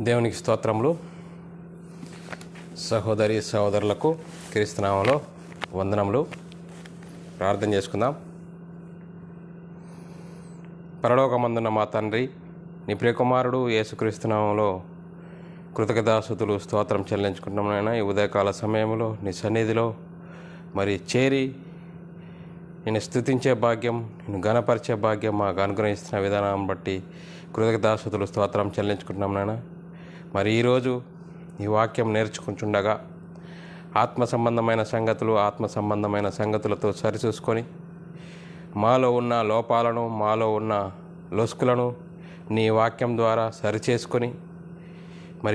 దేవునికి స్తోత్రములు. సహోదరి సహోదరులకు క్రీస్తునామంలో వందనములు. ప్రార్థన చేసుకుందాం. పరలోకమందున్న మా తండ్రి, నీ ప్రియకుమారుడు యేసుక్రీస్తునామంలో కృతజ్ఞతాస్తుతులు స్తోత్రం చెల్లించుకుంటున్నాం. ఈ ఉదయకాల సమయంలో నీ సన్నిధిలో చేరి నేను స్తుతించే భాగ్యం, నేను ఘనపరిచే భాగ్యం మాకు అనుగ్రహిస్తున్న విధానం బట్టి కృతజ్ఞతాస్తుతులు స్తోత్రం చెల్లించుకుంటున్నాం నాయన. ఈరోజు ఈ వాక్యం నేర్చుకుంటుండగా ఆత్మ సంబంధమైన సంగతులతో సరిచూసుకొని మాలో ఉన్న లోపాలను, మాలో ఉన్న లొసుకులను నీ వాక్యం ద్వారా సరిచేసుకొని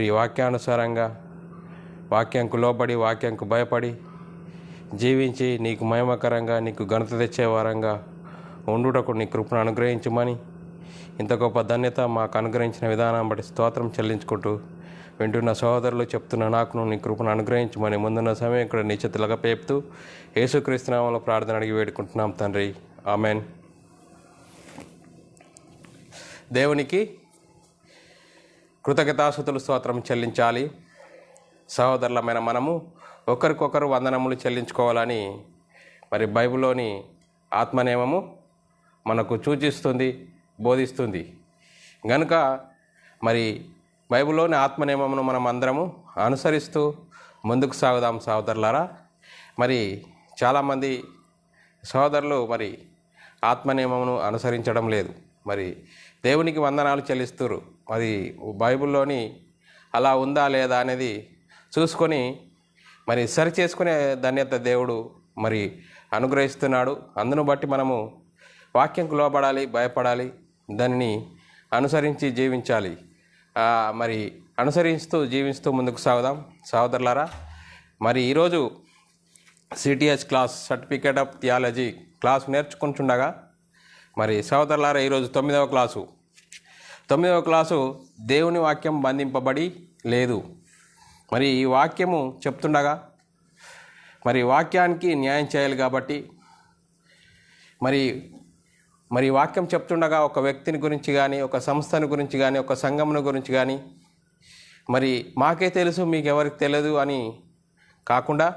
ఈ వాక్యానుసారంగా వాక్యంకు లోబడి, వాక్యంకు భయపడి జీవించి నీకు మహిమకరంగా, నీకు ఘనత తెచ్చే వారంగా ఉండుటకు నీ కృపను అనుగ్రహించమని, ఇంత గొప్ప ధన్యత మాకు అనుగ్రహించిన విధానం బట్టి స్తోత్రం చెల్లించుకుంటూ వింటున్న సహోదరులు చెప్తున్న నాకును నీ కృపను అనుగ్రహించమని ముందున్న సమయం ఇక్కడ నీ చేతులుగా పేపుతూ యేసుక్రీస్తు నామములో ప్రార్థన అడిగి వేడుకుంటున్నాం తండ్రి, ఆమెన్. దేవునికి కృతజ్ఞతాస్తుతులు స్తోత్రం చెల్లించాలి. సహోదరులమైన మనము ఒకరికొకరు వందనములు చెల్లించుకోవాలని బైబిల్లోని ఆత్మనియమము మనకు సూచిస్తుంది, బోధిస్తుంది. గనుక బైబిల్లోని ఆత్మనియమమును మనం అందరము అనుసరిస్తూ ముందుకు సాగుదాం సహోదరులారా. చాలామంది సహోదరులు ఆత్మనియమమును అనుసరించడం లేదు. దేవునికి వందనాలు చెల్లిస్తారు. బైబిల్లోని అలా ఉందా లేదా అనేది చూసుకొని సరి చేసుకునే ధన్యత దేవుడు అనుగ్రహిస్తున్నాడు. అందును బట్టి మనము వాక్యంకు లోబడాలి, భయపడాలి, దానిని అనుసరించి జీవించాలి. అనుసరిస్తూ జీవిస్తూ ముందుకు సాగుదాం సహోదరులారా. ఈరోజు CTH class, certificate of theology class నేర్చుకుంటుండగా సహోదరులారా, ఈరోజు 9వ క్లాసు దేవుని వాక్యం బంధింపబడి లేదు. ఈ వాక్యము చెప్తుండగా వాక్యానికి న్యాయం చేయాలి కాబట్టి వాక్యం చెప్తుండగా ఒక వ్యక్తిని గురించి కానీ, ఒక సంస్థను గురించి కానీ, ఒక సంఘమును గురించి కానీ మాకే తెలుసు మీకెవరికి తెలియదు అని కాకుండా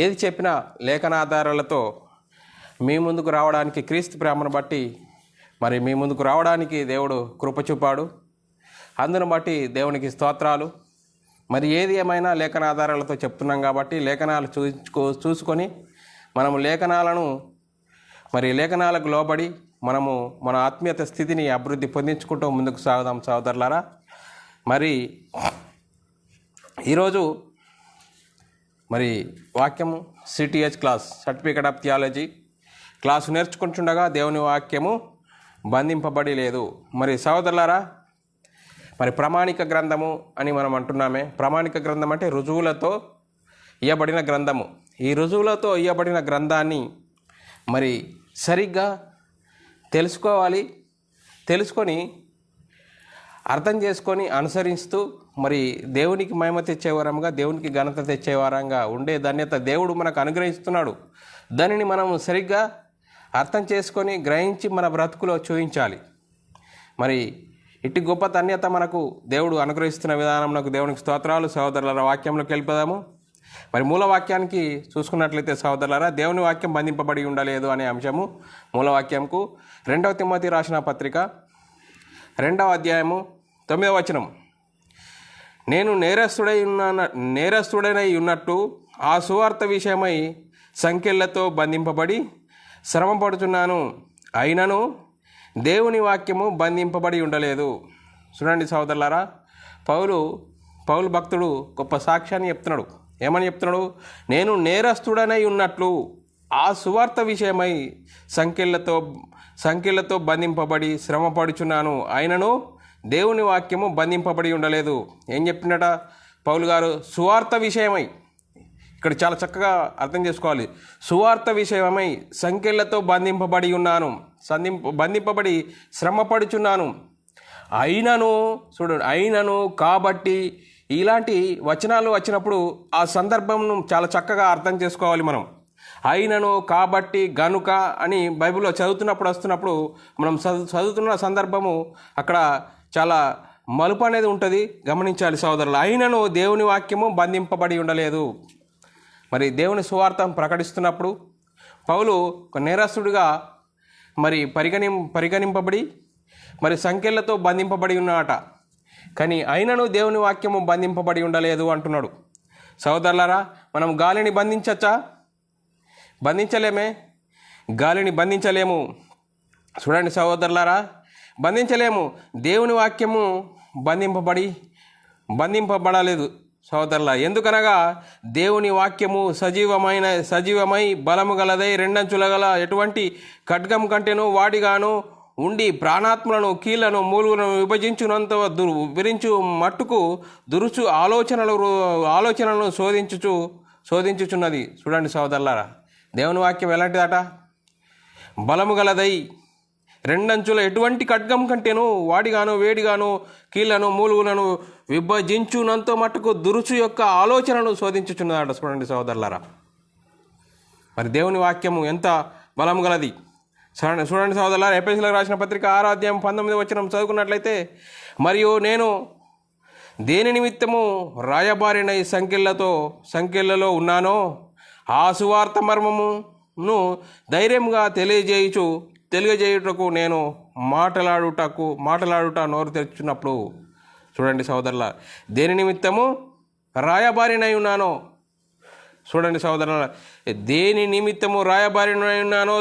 ఏది చెప్పినా లేఖనాధారాలతో మీ ముందుకు రావడానికి, క్రీస్తు ప్రేమను బట్టి మీ ముందుకు రావడానికి దేవుడు కృప చూపాడు. అందును బట్టి దేవునికి స్తోత్రాలు. ఏది ఏమైనా లేఖనాధారాలతో చెప్తున్నాం కాబట్టి లేఖనాలు చూసుకొని మనము లేఖనాలకు లోబడి మనము మన ఆత్మీయత స్థితిని అభివృద్ధి పొందించుకుంటూ ముందుకు సాగుదాం సహోదరులారా. ఈరోజు వాక్యము CTH class, certificate of theology class నేర్చుకుంటుండగా దేవుని వాక్యము బంధింపబడి లేదు. సహోదరులారా, ప్రామాణిక గ్రంథము అని మనం అంటున్నామే. ప్రామాణిక గ్రంథం అంటే రుజువులతో ఇయ్యబడిన గ్రంథము. ఈ రుజువులతో ఇయ్యబడిన గ్రంథాన్ని సరిగ్గా తెలుసుకోవాలి. తెలుసుకొని అర్థం చేసుకొని అనుసరిస్తూ దేవునికి మహిమ తెచ్చేవారంగా, దేవునికి ఘనత తెచ్చేవారంగా ఉండే ధన్యత దేవుడు మనకు అనుగ్రహిస్తున్నాడు. దానిని మనం సరిగ్గా అర్థం చేసుకొని గ్రహించి మన బ్రతుకులో చూపించాలి. ఇటు గొప్ప ధన్యత మనకు దేవుడు అనుగ్రహిస్తున్న విధానం నాకు దేవునికి స్తోత్రాలు. సహోదరుల వాక్యంలోకి వెళ్ళిపోదాము. మూల వాక్యానికి చూసుకున్నట్లయితే సహోదరులారా, దేవుని వాక్యం బంధింపబడి ఉండలేదు అనే అంశము మూలవాక్యంకు 2వ తిమోతి రాసిన పత్రిక 2వ అధ్యాయము 9వ వచనం. నేను నేరస్తుడనై ఉన్నట్టు ఆ సువార్త విషయమై సంకెళ్లతో బంధింపబడి శ్రమపడుచున్నాను, అయినను దేవుని వాక్యము బంధింపబడి ఉండలేదు. చూడండి సహోదరులారా, పౌలు భక్తుడు గొప్ప సాక్ష్యాన్ని చెప్తున్నాడు. ఏమని చెప్తున్నాడు? నేను నేరస్తుడనై ఉన్నట్లు ఆ సువార్త విషయమై సంకెళ్లతో బంధింపబడి శ్రమపడుచున్నాను, అయినను దేవుని వాక్యము బంధింపబడి ఉండలేదు. ఏం చెప్పినట పౌలు గారు? సువార్త విషయమై. ఇక్కడ చాలా చక్కగా అర్థం చేసుకోవాలి. సువార్త విషయమై సంకెళ్లతో బంధింపబడి ఉన్నాను, బంధింపబడి శ్రమపడుచున్నాను, అయినను కాబట్టి. ఇలాంటి వచనాలు వచ్చినప్పుడు ఆ సందర్భంను చాలా చక్కగా అర్థం చేసుకోవాలి మనం. అయినను, కాబట్టి, గనుక అని బైబిల్లో వస్తున్నప్పుడు మనం చదువుతున్న సందర్భము అక్కడ చాలా మలుపు అనేది ఉంటుంది, గమనించాలి సోదరులు. అయినను దేవుని వాక్యము బంధింపబడి ఉండలేదు. మరి దేవుని సువార్త ప్రకటిస్తున్నప్పుడు పౌలు ఒక నేరస్తుడిగా మరి పరిగణింపబడి మరి సంఖ్యలతో బంధింపబడి ఉన్నాడట. కానీ అయినను దేవుని వాక్యము బంధింపబడి ఉండలేదు అంటున్నాడు. సోదరులారా, మనం గాలిని బంధించచ్చా? బంధించలేమే. గాలిని బంధించలేము. చూడండి సోదరులారా, బంధించలేము. దేవుని వాక్యము బంధింపబడలేదు సోదరుల. ఎందుకనగా దేవుని వాక్యము సజీవమై బలము గలదై రెండంచుల గల ఎటువంటి ఖడ్గం కంటేనూ వాడిగాను ఉండి ప్రాణాత్మలను కీళ్లను మూలుగులను విభజించు మట్టుకు దురుచు ఆలోచనలను శోధించుచున్నది. చూడండి సోదరులారా, దేవుని వాక్యం ఎలాంటిదట? బలము గలదై రెండంచుల ఎటువంటి ఖడ్గం కంటేను వాడిగాను వేడిగాను కీళ్లను మూలుగులను విభజించునంత మట్టుకు దురుచు యొక్క ఆలోచనను శోధించుచున్నదట. చూడండి సోదరులారా, మరి దేవుని వాక్యము ఎంత బలం గలది. చూడండి సోదరులారా, ఎఫెసీయులకు రాసిన పత్రిక 6వ అధ్యాయం 19వ వచనం చదువుకున్నట్లయితే, మరియు నేను దేని నిమిత్తము రాయబారిన ఈ సంఖ్యలలో ఉన్నానో ఆ సువార్త మర్మమును ధైర్యంగా తెలియజేయుటకు నేను మాట్లాడుట నోరు తెరుచున్నప్పుడు. చూడండి సోదరుల, దేని నిమిత్తము రాయబారినై ఉన్నానో. చూడండి సోదరుల, దేని నిమిత్తము రాయబారినై ఉన్నానో,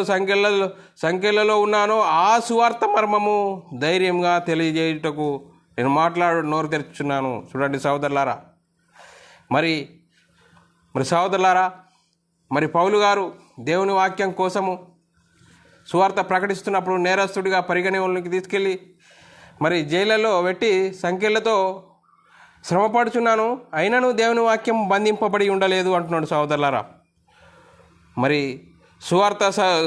సంఖ్యలలో ఉన్నానో ఆ సువార్త మర్మము ధైర్యంగా తెలియజేయుటకు నేను నోరు తెరుచున్నాను. చూడండి సోదరులారా, మరి సోదరులారా, మరి పౌలు గారు దేవుని వాక్యం కోసము సువార్త ప్రకటిస్తున్నప్పుడు నేరస్తుడిగా పరిగణలోకి తీసుకెళ్ళి మరి జైళ్ళలో పెట్టి సంఖ్యలతో శ్రమపడుచున్నాను, అయినను దేవుని వాక్యం బంధింపబడి ఉండలేదు అంటున్నాడు సోదరులారా. మరి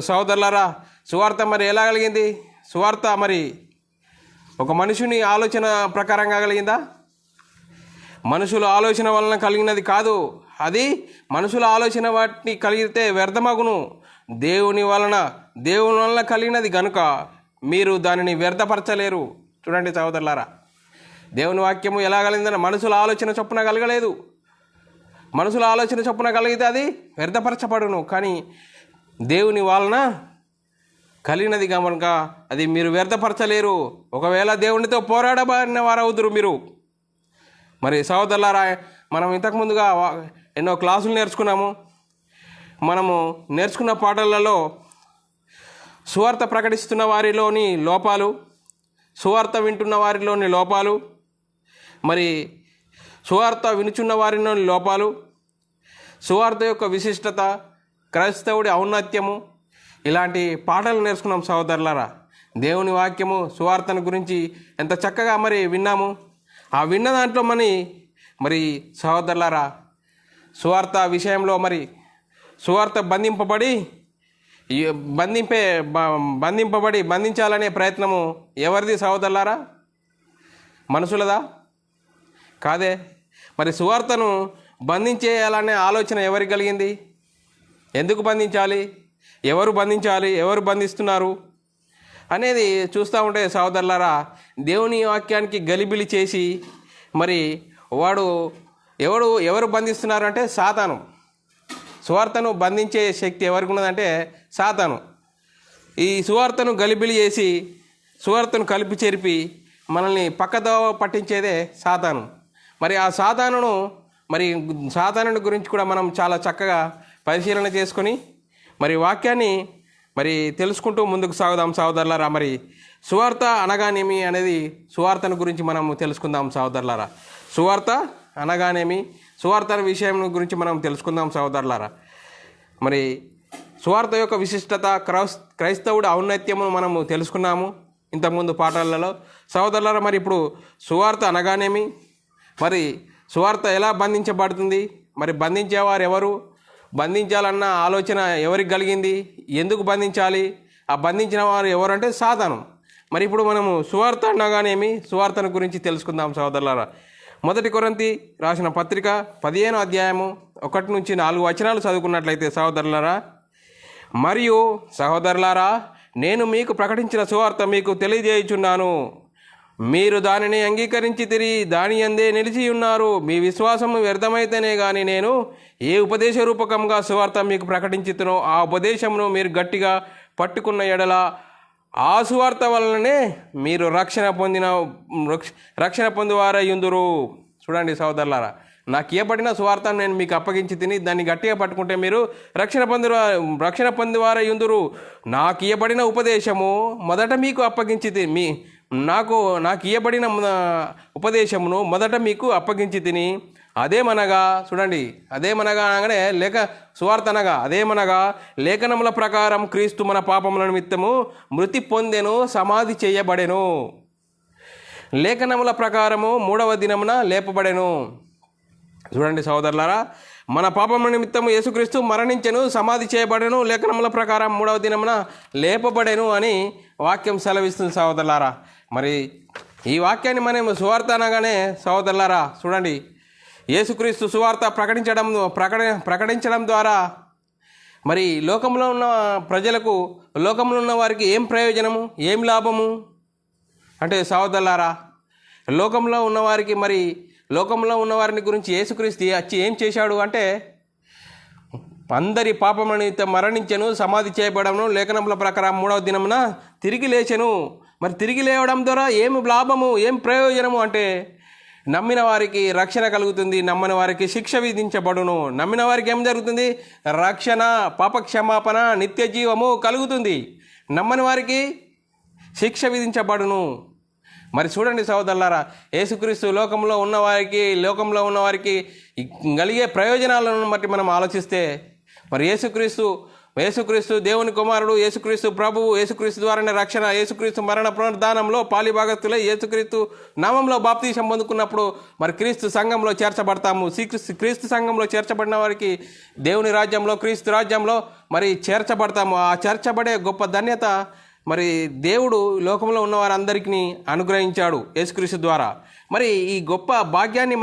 సోదరులారా, సువార్త మరి ఎలా కలిగింది? సువార్త మరి ఒక మనుషుని ఆలోచన ప్రకారంగా కలిగిందా? మనుషుల ఆలోచన వలన కలిగినది కాదు. అది మనుషుల ఆలోచన వాటిని కలిగితే వ్యర్థమగును. దేవుని వలన కలిగినది గనుక మీరు దానిని వ్యర్థపరచలేరు. చూడండి సోదరులారా, దేవుని వాక్యము ఎలా కలిగిందని మనుషుల ఆలోచన చొప్పున కలగలేదు. మనుషుల ఆలోచన చొప్పున కలిగితే అది వ్యర్థపరచబడును. కానీ దేవుని వలన కలిగినది కనుక అది మీరు వ్యర్థపరచలేరు. ఒకవేళ దేవునితో పోరాడబడిన వారవుదురు మీరు. మరి సోదరులారా, మనం ఇంతకుముందుగా ఎన్నో క్లాసులు నేర్చుకున్నాము. మనము నేర్చుకున్న పాఠాలలో సువార్త ప్రకటిస్తున్న వారిలోని లోపాలు, సువార్త వింటున్న వారిలోని లోపాలు, మరి సువార్త వినుచున్న వారిలోని లోపాలు, సువార్త యొక్క విశిష్టత, క్రైస్తవుడి ఔన్నత్యము, ఇలాంటి పాఠాలు నేర్చుకున్నాం సోదరులారా. దేవుని వాక్యము సువార్తను గురించి ఎంత చక్కగా మరి విన్నాము. ఆ విన్న దాంట్లో మరి సోదరులారా, సువార్త విషయంలో మరి సువార్త బంధించాలనే ప్రయత్నము ఎవరిది సోదరులారా? మనుషులదా? కాదే. మరి సువార్తను బంధించేయాలనే ఆలోచన ఎవరికి కలిగింది? ఎందుకు బంధించాలి? ఎవరు బంధిస్తున్నారు అనేది చూస్తూ ఉంటే సోదరులారా, దేవుని వాక్యానికి గలిబిలి చేసి మరి ఎవరు బంధిస్తున్నారు అంటే సాతాను. సువార్తను బంధించే శక్తి ఎవరికి ఉన్నదంటే సాతాను. ఈ సువార్తను గలిబిలి చేసి సువార్తను కలిపి చెరిపి మనల్ని పక్కదోవ పట్టించేదే సాతాను. మరి ఆ సాతానుని గురించి కూడా మనం చాలా చక్కగా పరిశీలన చేసుకొని మరి వాక్యాన్ని మరి తెలుసుకుంటూ ముందుకు సాగుదాం సోదరులారా. మరి సువార్త అనగానేమి అనేది సువార్తను గురించి మనం తెలుసుకుందాం సోదరులారా. సువార్త అనగానేమి, సువార్త విషయం గురించి మనం తెలుసుకుందాం సోదరులారా. మరి సువార్త యొక్క విశిష్టత, క్రైస్తవుడి ఔన్నత్యమును మనము తెలుసుకున్నాము ఇంతకుముందు పాఠాలలో సోదరులారా. మరి ఇప్పుడు సువార్త అనగానేమి, మరి సువార్త ఎలా బంధించబడుతుంది, మరి బంధించేవారు ఎవరు, బంధించాలన్న ఆలోచన ఎవరికి కలిగింది, ఎందుకు బంధించాలి, ఆ బంధించిన వారు ఎవరు అంటే సాతాను. మరి ఇప్పుడు మనము సువార్త అనగానేమి, సువార్తను గురించి తెలుసుకుందాం సోదరులారా. 1 కొరింథీ రాసిన పత్రిక 15వ అధ్యాయము 1 నుంచి 4 వచనాలు చదువుకున్నట్లయితే సోదరులారా, సహోదరులారా, నేను మీకు ప్రకటించిన సువార్త మీకు తెలియజేయుచున్నాను. మీరు దానిని అంగీకరించితిరి, దాని యందే నిలిచి ఉన్నారు. మీ విశ్వాసము వ్యర్థమైతేనే గాని నేను ఏ ఉపదేశ రూపకంగా సువార్త మీకు ప్రకటించుతునో ఆ ఉపదేశమును మీరు గట్టిగా పట్టుకున్న ఎడల ఆ సువార్త వలననే మీరు రక్షణ పొందువారయ్యుందురు. చూడండి సోదరులారా, నాకు ఇవ్వబడిన సువార్తను నేను మీకు అప్పగించి తిని దాన్ని గట్టిగా పట్టుకుంటే మీరు రక్షణ పొందువారయ్యుందురు. నాకు ఇవ్వబడిన ఉపదేశము మొదట మీకు అప్పగించి నాకు ఇవ్వబడిన ఉపదేశమును మొదట మీకు అప్పగించి తిని అదేమనగా, చూడండి, అదేమనగా అనగానే సువార్త అనగా అదేమనగా లేఖనముల ప్రకారం క్రీస్తు మన పాపముల నిమిత్తము మృతి పొందెను, సమాధి చేయబడెను. లేఖనముల ప్రకారము 3వ దినమున లేపబడెను. చూడండి సోదరులారా, మన పాపముల నిమిత్తము యేసుక్రీస్తు మరణించెను, సమాధి చేయబడెను, లేఖనముల ప్రకారం 3వ దినమున లేపబడెను అని వాక్యం సెలవిస్తుంది సోదరులారా. మరి ఈ వాక్యాన్ని మనం సువార్త అనగానే సోదరులారా, చూడండి, యేసుక్రీస్తు సువార్త ప్రకటించడం ద్వారా మరి లోకంలో ఉన్న ప్రజలకు, లోకంలో ఉన్న వారికి ఏం ప్రయోజనము, ఏం లాభము అంటే సోదరులారా, లోకంలో ఉన్నవారిని గురించి యేసుక్రీస్తు వచ్చి ఏం చేశాడు అంటే అందరి పాపముల నిమిత్తం మరణించెను, సమాధి చేయబడను, లేఖనముల ప్రకారం 3వ దినమున తిరిగి లేచెను. మరి తిరిగి లేవడం ద్వారా ఏం లాభము, ఏం ప్రయోజనము అంటే నమ్మిన వారికి రక్షణ కలుగుతుంది, నమ్మని వారికి శిక్ష విధించబడును. నమ్మిన వారికి ఏం జరుగుతుంది? రక్షణ, పాపక్షమాపణ, నిత్య జీవము కలుగుతుంది. నమ్మని వారికి శిక్ష విధించబడును. మరి చూడండి సోదరులారా, యేసుక్రీస్తు లోకంలో ఉన్నవారికి కలిగే ప్రయోజనాలను బట్టి మనం ఆలోచిస్తే మరి యేసుక్రీస్తు దేవుని కుమారుడు, యేసుక్రీస్తు ప్రభువు, యేసుక్రీస్తు ద్వారానే రక్షణ, యేసుక్రీస్తు మరణ పునరుద్ధానంలో పాలిభాగస్తులై యేసుక్రీస్తు నామంలో బాప్తీసం పొందుకున్నప్పుడు మరి క్రీస్తు సంఘంలో చేర్చబడతాము. క్రీస్తు సంఘంలో చేర్చబడిన వారికి దేవుని రాజ్యంలో, క్రీస్తు రాజ్యంలో మరి చేర్చబడతాము. ఆ చేర్చబడే గొప్ప ధన్యత మరి దేవుడు లోకంలో ఉన్న వారందరికీ అనుగ్రహించాడు యేసుక్రీస్తు ద్వారా. మరి ఈ గొప్ప భాగ్యాన్ని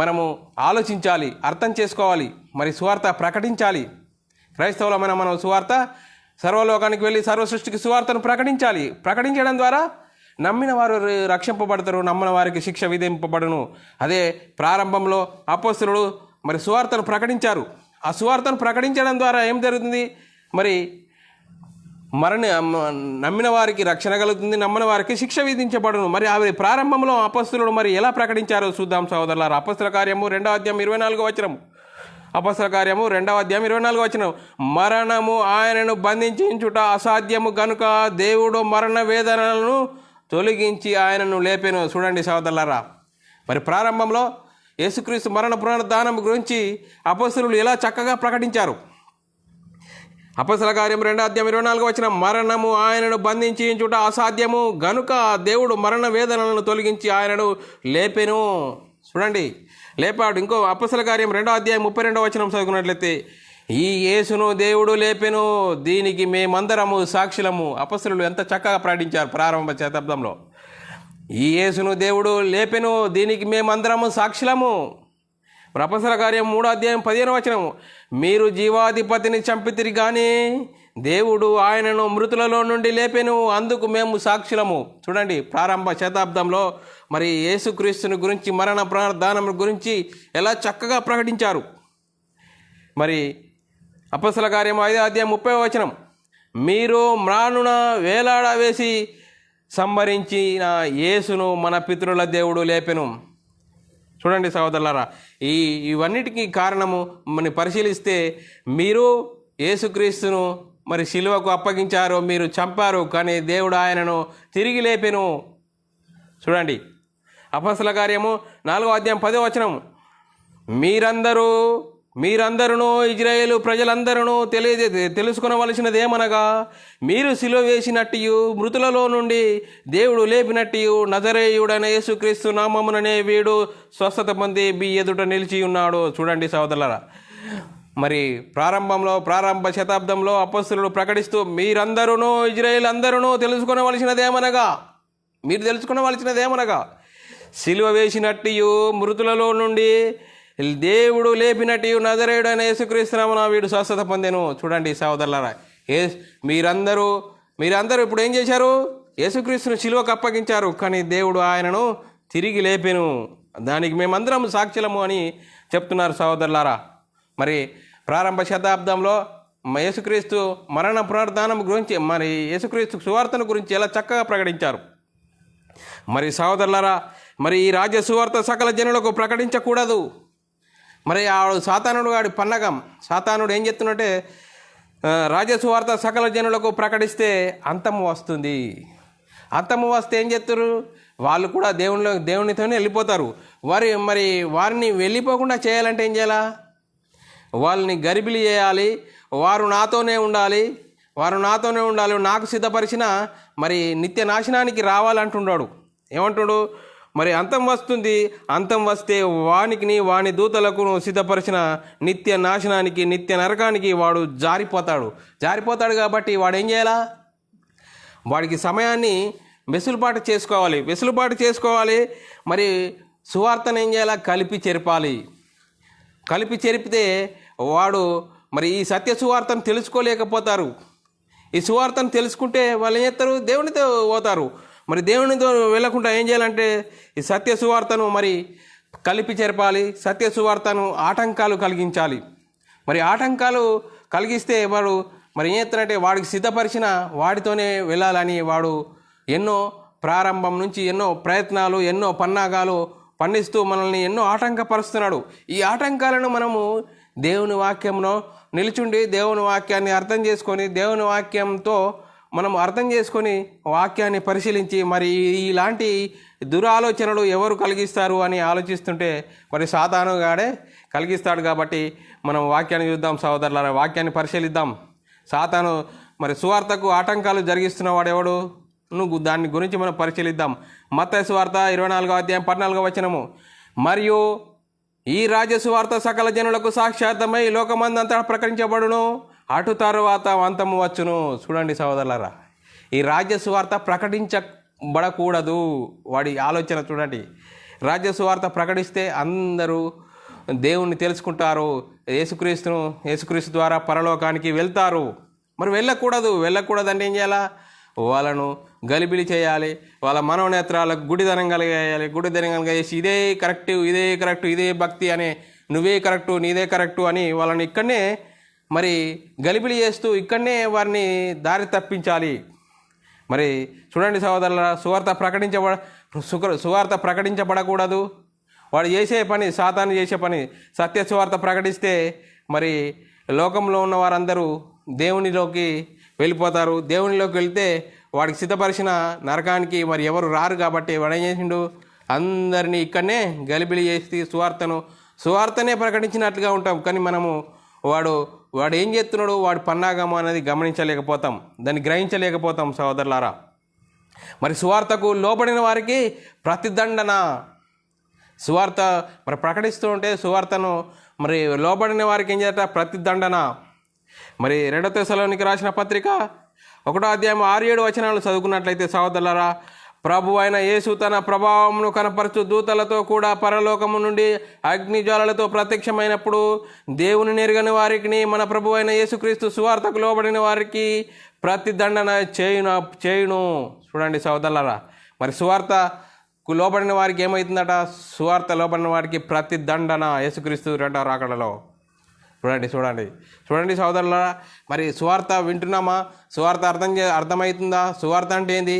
మనము ఆలోచించాలి, అర్థం చేసుకోవాలి, మరి సువార్త ప్రకటించాలి. క్రైస్తవులమైన మనం సువార్త సర్వలోకానికి వెళ్ళి సర్వ సృష్టికి సువార్తను ప్రకటించాలి. ప్రకటించడం ద్వారా నమ్మిన వారు రక్షింపబడతారు, నమ్మిన వారికి శిక్ష విధింపబడును. అదే ప్రారంభంలో అపోస్తలుడు మరి సువార్తను ప్రకటించారు. ఆ సువార్తను ప్రకటించడం ద్వారా ఏం జరుగుతుంది? మరి నమ్మిన వారికి రక్షణ కలుగుతుంది, నమ్మని వారికి శిక్ష విధించబడును. మరి అవి ప్రారంభంలో అపొస్తలుడు మరి ఎలా ప్రకటించారో చూద్దాం సోదరులారా. అపొస్తల కార్యము 2వ అధ్యాయం 24వ వచనం. అపొస్తల కార్యము 2వ అధ్యాయం 24వ వచనం. మరణము ఆయనను బంధించుట అసాధ్యము గనుక దేవుడు మరణ వేదనలను తొలగించి ఆయనను లేపెను. చూడండి సోదరులారా, మరి ప్రారంభంలో యేసుక్రీస్తు మరణ పునరుద్ధానం గురించి అపొస్తలులు ఎలా చక్కగా ప్రకటించారు. అపొస్తల కార్యం 2వ అధ్యాయం 24వ వచనం. మరణము ఆయనను బంధించుట అసాధ్యము గనుక దేవుడు మరణ వేదనలను తొలగించి ఆయనను లేపెను. చూడండి, లేపాడు. ఇంకో అపొస్తల కార్యం 2వ అధ్యాయం 32వ వచనం చదువుకున్నట్లయితే, ఈ యేసును దేవుడు లేపెను, దీనికి మేమందరము సాక్షులము. అపొస్తలులు ఎంత చక్కగా ప్రకటించారు ప్రారంభ శతాబ్దంలో. ఈ యేసును దేవుడు లేపెను, దీనికి మేమందరము సాక్షులము. అపొస్తల కార్యం 3వ అధ్యాయం 15వ వచనం. మీరు జీవాధిపతిని చంపితిరి కానీ దేవుడు ఆయనను మృతులలో నుండి లేపెను, అందుకు మేము సాక్షులము. చూడండి, ప్రారంభ శతాబ్దంలో మరి యేసుక్రీస్తుని గురించి, మరణ పునరుద్ధానం గురించి ఎలా చక్కగా ప్రకటించారు. మరి అపొస్తల కార్యం 5వ అధ్యాయం 30వ వచనం. మీరు మ్రానున వేలాడ వేసి సంహరించిన యేసును మన పితరుల దేవుడు లేపెను. చూడండి సహోదరులారా, ఇవన్నిటికీ కారణము మనం పరిశీలిస్తే, మీరు యేసుక్రీస్తును మరి శిలువకు అప్పగించారు, మీరు చంపారు, కానీ దేవుడు ఆయనను తిరిగి లేపెను. చూడండి, అపొస్తల కార్యము 4వ అధ్యాయం 10వ వచనం. మీరందరూ ఇజ్రాయేలు ప్రజలందరూ తెలుసుకొనవలసినదేమనగా, మీరు సిలువ వేసినట్టు మృతులలో నుండి దేవుడు లేపినట్టు నజరేయుడైన యేసుక్రీస్తు నామముననే వీడు స్వస్థత పొంది మీ ఎదుట నిలిచి ఉన్నాడు. చూడండి సోదరులారా, మరి ప్రారంభ శతాబ్దంలో అపొస్తలులు ప్రకటిస్తూ మీరందరూ ఇజ్రాయేల్ అందరూ తెలుసుకొనవలసినదేమనగా సిలువ వేసినట్టు మృతులలో నుండి దేవుడు లేపినట్టు నజరేయుడైన యేసుక్రీస్తు నామమున వీడు స్వస్థత పొందెను. చూడండి సహోదరులారా, మీరందరూ ఇప్పుడు ఏం చేశారు? యేసుక్రీస్తును శిలువకు అప్పగించారు, కానీ దేవుడు ఆయనను తిరిగి లేపెను. దానికి మేమందరం సాక్షులము అని చెప్తున్నారు సహోదరులారా. మరి ప్రారంభ శతాబ్దంలో యేసుక్రీస్తు మరణ పునరుద్ధానం గురించి, మరి యేసుక్రీస్తు సువార్తను గురించి ఎలా చక్కగా ప్రకటించారు. మరి సహోదరులారా, మరి ఈ రాజ్య సువార్త సకల జనులకు ప్రకటించకూడదు. మరి ఆడు సాతానుడు వాడి పన్నగం. సాతానుడు ఏం చెప్తున్నట్టే, రాజ్య సువార్త సకల జనులకు ప్రకటిస్తే అంతము వస్తుంది. అంతము వస్తే ఏం చేస్తారు, వాళ్ళు కూడా దేవునితోనే వెళ్ళిపోతారు. వారిని వెళ్ళిపోకుండా చేయాలంటే ఏం చేయాలా, వాళ్ళని గరిబిలి చేయాలి. వారు నాతోనే ఉండాలి, నాకు సిద్ధపరిచిన మరి నిత్య నాశనానికి రావాలంటున్నాడు. ఏమంటున్నాడు, మరి అంతం వస్తుంది, అంతం వస్తే వాని దూతలకు సిద్ధపరిచిన నిత్య నాశనానికి, నిత్య నరకానికి వాడు జారిపోతాడు. కాబట్టి వాడు ఏం చేయాలా, వాడికి సమయాన్ని వెసులుబాటు చేసుకోవాలి. మరి సువార్తను ఏం చేయాలా, కలిపి చెరిపితే వాడు మరి ఈ సత్య సువార్తను తెలుసుకోలేకపోతారు. ఈ సువార్తను తెలుసుకుంటే వాళ్ళు ఏం చేస్తారు, దేవునితో పోతారు. మరి దేవునితో వెళ్ళకుండా ఏం చేయాలంటే ఈ సత్య సువార్తను మరి కలిపి చెరపాలి. సత్య సువార్తను ఆటంకాలు కలిగించాలి. మరి ఆటంకాలు కలిగిస్తే వాడు మరి ఏం చేస్తారంటే వాడికి సిద్ధపరిచిన వాడితోనే వెళ్ళాలని వాడు ఎన్నో ప్రారంభం నుంచి ఎన్నో ప్రయత్నాలు, ఎన్నో పన్నాగాలు పండిస్తూ మనల్ని ఎన్నో ఆటంకపరుస్తున్నాడు. ఈ ఆటంకాలను మనము దేవుని వాక్యంలో నిలుచుండి దేవుని వాక్యాన్ని అర్థం చేసుకొని, దేవుని వాక్యంతో మనం అర్థం చేసుకొని వాక్యాన్ని పరిశీలించి మరి ఇలాంటి దురాలోచనలు ఎవరు కలిగిస్తారు అని ఆలోచిస్తుంటే మరి సాతాను గాడే కలిగిస్తాడు. కాబట్టి మనం వాక్యాన్ని చూద్దాం సహోదరులారా, వాక్యాన్ని పరిశీలిద్దాం. సాతాను మరి సువార్తకు ఆటంకాలు జరిగిస్తున్నవాడు ఎవడు, దాని గురించి మనం పరిశీలిద్దాం. మత్తయి సువార్త 24వ అధ్యాయం 14వ వచనము, మరియు ఈ రాజ్య సువార్త సకల జనులకు సాక్షార్థమై లోకమందంతా ప్రకటించబడును, అటు తరువాత అంతము వచ్చును. చూడండి సహోదరులారా, ఈ రాజ్య సువార్త ప్రకటించబడకూడదు. వాడి ఆలోచన చూడండి. రాజ్య సువార్త ప్రకటిస్తే అందరూ దేవుణ్ణి తెలుసుకుంటారు, యేసుక్రీస్తు ద్వారా పరలోకానికి వెళ్తారు. మరి వెళ్ళకూడదు అంటే ఏం చేయాలా, వాళ్ళను గలిబిలి చేయాలి, వాళ్ళ మనోనేత్రాలకు గుడిదనం కలిగేసి ఇదే కరెక్టు, ఇదే భక్తి అనే నువ్వే కరెక్టు, నీదే కరెక్టు అని వాళ్ళని ఇక్కడనే మరి గలిబిలి చేస్తూ ఇక్కడనే వారిని దారి తప్పించాలి. మరి చూడండి సహోదరుల, సువార్త ప్రకటించబడకూడదు. వాడు చేసే పని, సాతాను చేసే పని. సత్య సువార్త ప్రకటిస్తే మరి లోకంలో ఉన్న వారందరూ దేవునిలోకి వెళ్ళిపోతారు. దేవునిలోకి వెళ్తే వాడికి సిద్ధపరిచిన నరకానికి మరి ఎవరు రారు. కాబట్టి వాడు ఏం చేసిండు, అందరినీ ఇక్కడనే గలిబిలి చేసి సువార్తనే ప్రకటించినట్లుగా ఉంటాం. కానీ మనము వాడు ఏం చేస్తున్నాడు, వాడి పన్నాగము అనేది గమనించలేకపోతాం, దాన్ని గ్రహించలేకపోతాం సహోదరులారా. మరి సువార్తకు లోబడిన వారికి ప్రతిదండన. సువార్త మరి ప్రకటిస్తూ ఉంటే సువార్తను మరి లోబడిన వారికి ఏం చేత ప్రతిదండన. మరి 2 తెస్సలోనికి రాసిన పత్రిక 1వ అధ్యాయం 6-7 వచనాలు చదువుకున్నట్లయితే సహోదరులారా, ప్రభు అయిన యేసు తన ప్రభావమును కనపరచు దూతలతో కూడా పరలోకము నుండి అగ్నిజ్వాలలతో ప్రత్యక్షమైనప్పుడు దేవుని నెరగని వారికి, మన ప్రభు అయిన యేసుక్రీస్తు సువార్తకు లోబడిన వారికి ప్రతిదండన చేయును. చూడండి సహోదరులారా, మరి సువార్తకు లోబడిన వారికి ఏమవుతుందట, సువార్త లోబడిన వారికి ప్రతిదండన యేసుక్రీస్తు రెండవ రాకడలో. చూడండి సహోదరులారా, మరి సువార్త వింటున్నామా, సువార్త అర్థమవుతుందా? సువార్త అంటే ఏంది?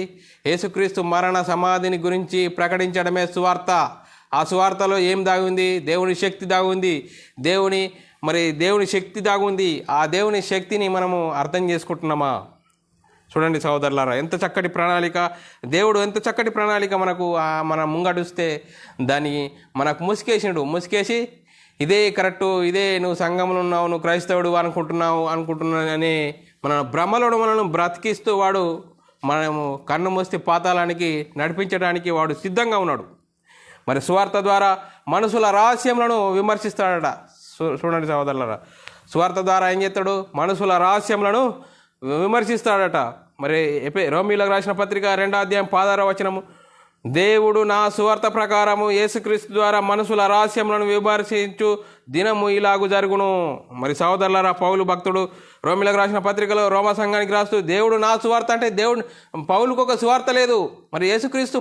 యేసుక్రీస్తు మరణ సమాధిని గురించి ప్రకటించడమే సువార్త. ఆ సువార్తలో ఏం దాగుంది? దేవుని శక్తి దాగుంది. దేవుని శక్తి దాగుంది. ఆ దేవుని శక్తిని మనము అర్థం చేసుకుంటున్నామా? చూడండి సహోదరులారా, ఎంత చక్కటి ప్రణాళిక, దేవుడు ఎంత చక్కటి ప్రణాళిక మన ముంగడుస్తే దాన్ని మనకు ముసుకేసి ఇదే కరెక్టు, ఇదే నువ్వు సంఘంలో ఉన్నావు, నువ్వు క్రైస్తవుడు అనుకుంటున్నానని మన భ్రమలోడు మనల్ని బ్రతికిస్తూ వాడు మనము కన్ను మూస్తే పాతాళానికి నడిపించడానికి వాడు సిద్ధంగా ఉన్నాడు. మరి సువార్త ద్వారా మనుషుల రహస్యములను విమర్శిస్తాడట. చూడండి సహోదరులారా, సువార్త ద్వారా ఏం చేస్తాడు? మనుషుల రహస్యములను విమర్శిస్తాడట. మరి రోమీలకు రాసిన పత్రిక 2వ అధ్యాయం 16వ వచనము, దేవుడు నా సువార్త ప్రకారము యేసుక్రీస్తు ద్వారా మనుషుల రహస్యములను విమర్శించు దినము ఇలాగు జరుగును. మరి సహోదరులారా, పౌలు భక్తుడు రోమిలకు రాసిన పత్రికలో రోమా సంఘానికి రాస్తూ దేవుడు నా సువార్త అంటే దేవుడు పౌలుకు ఒక సువార్త లేదు. మరి యేసుక్రీస్తు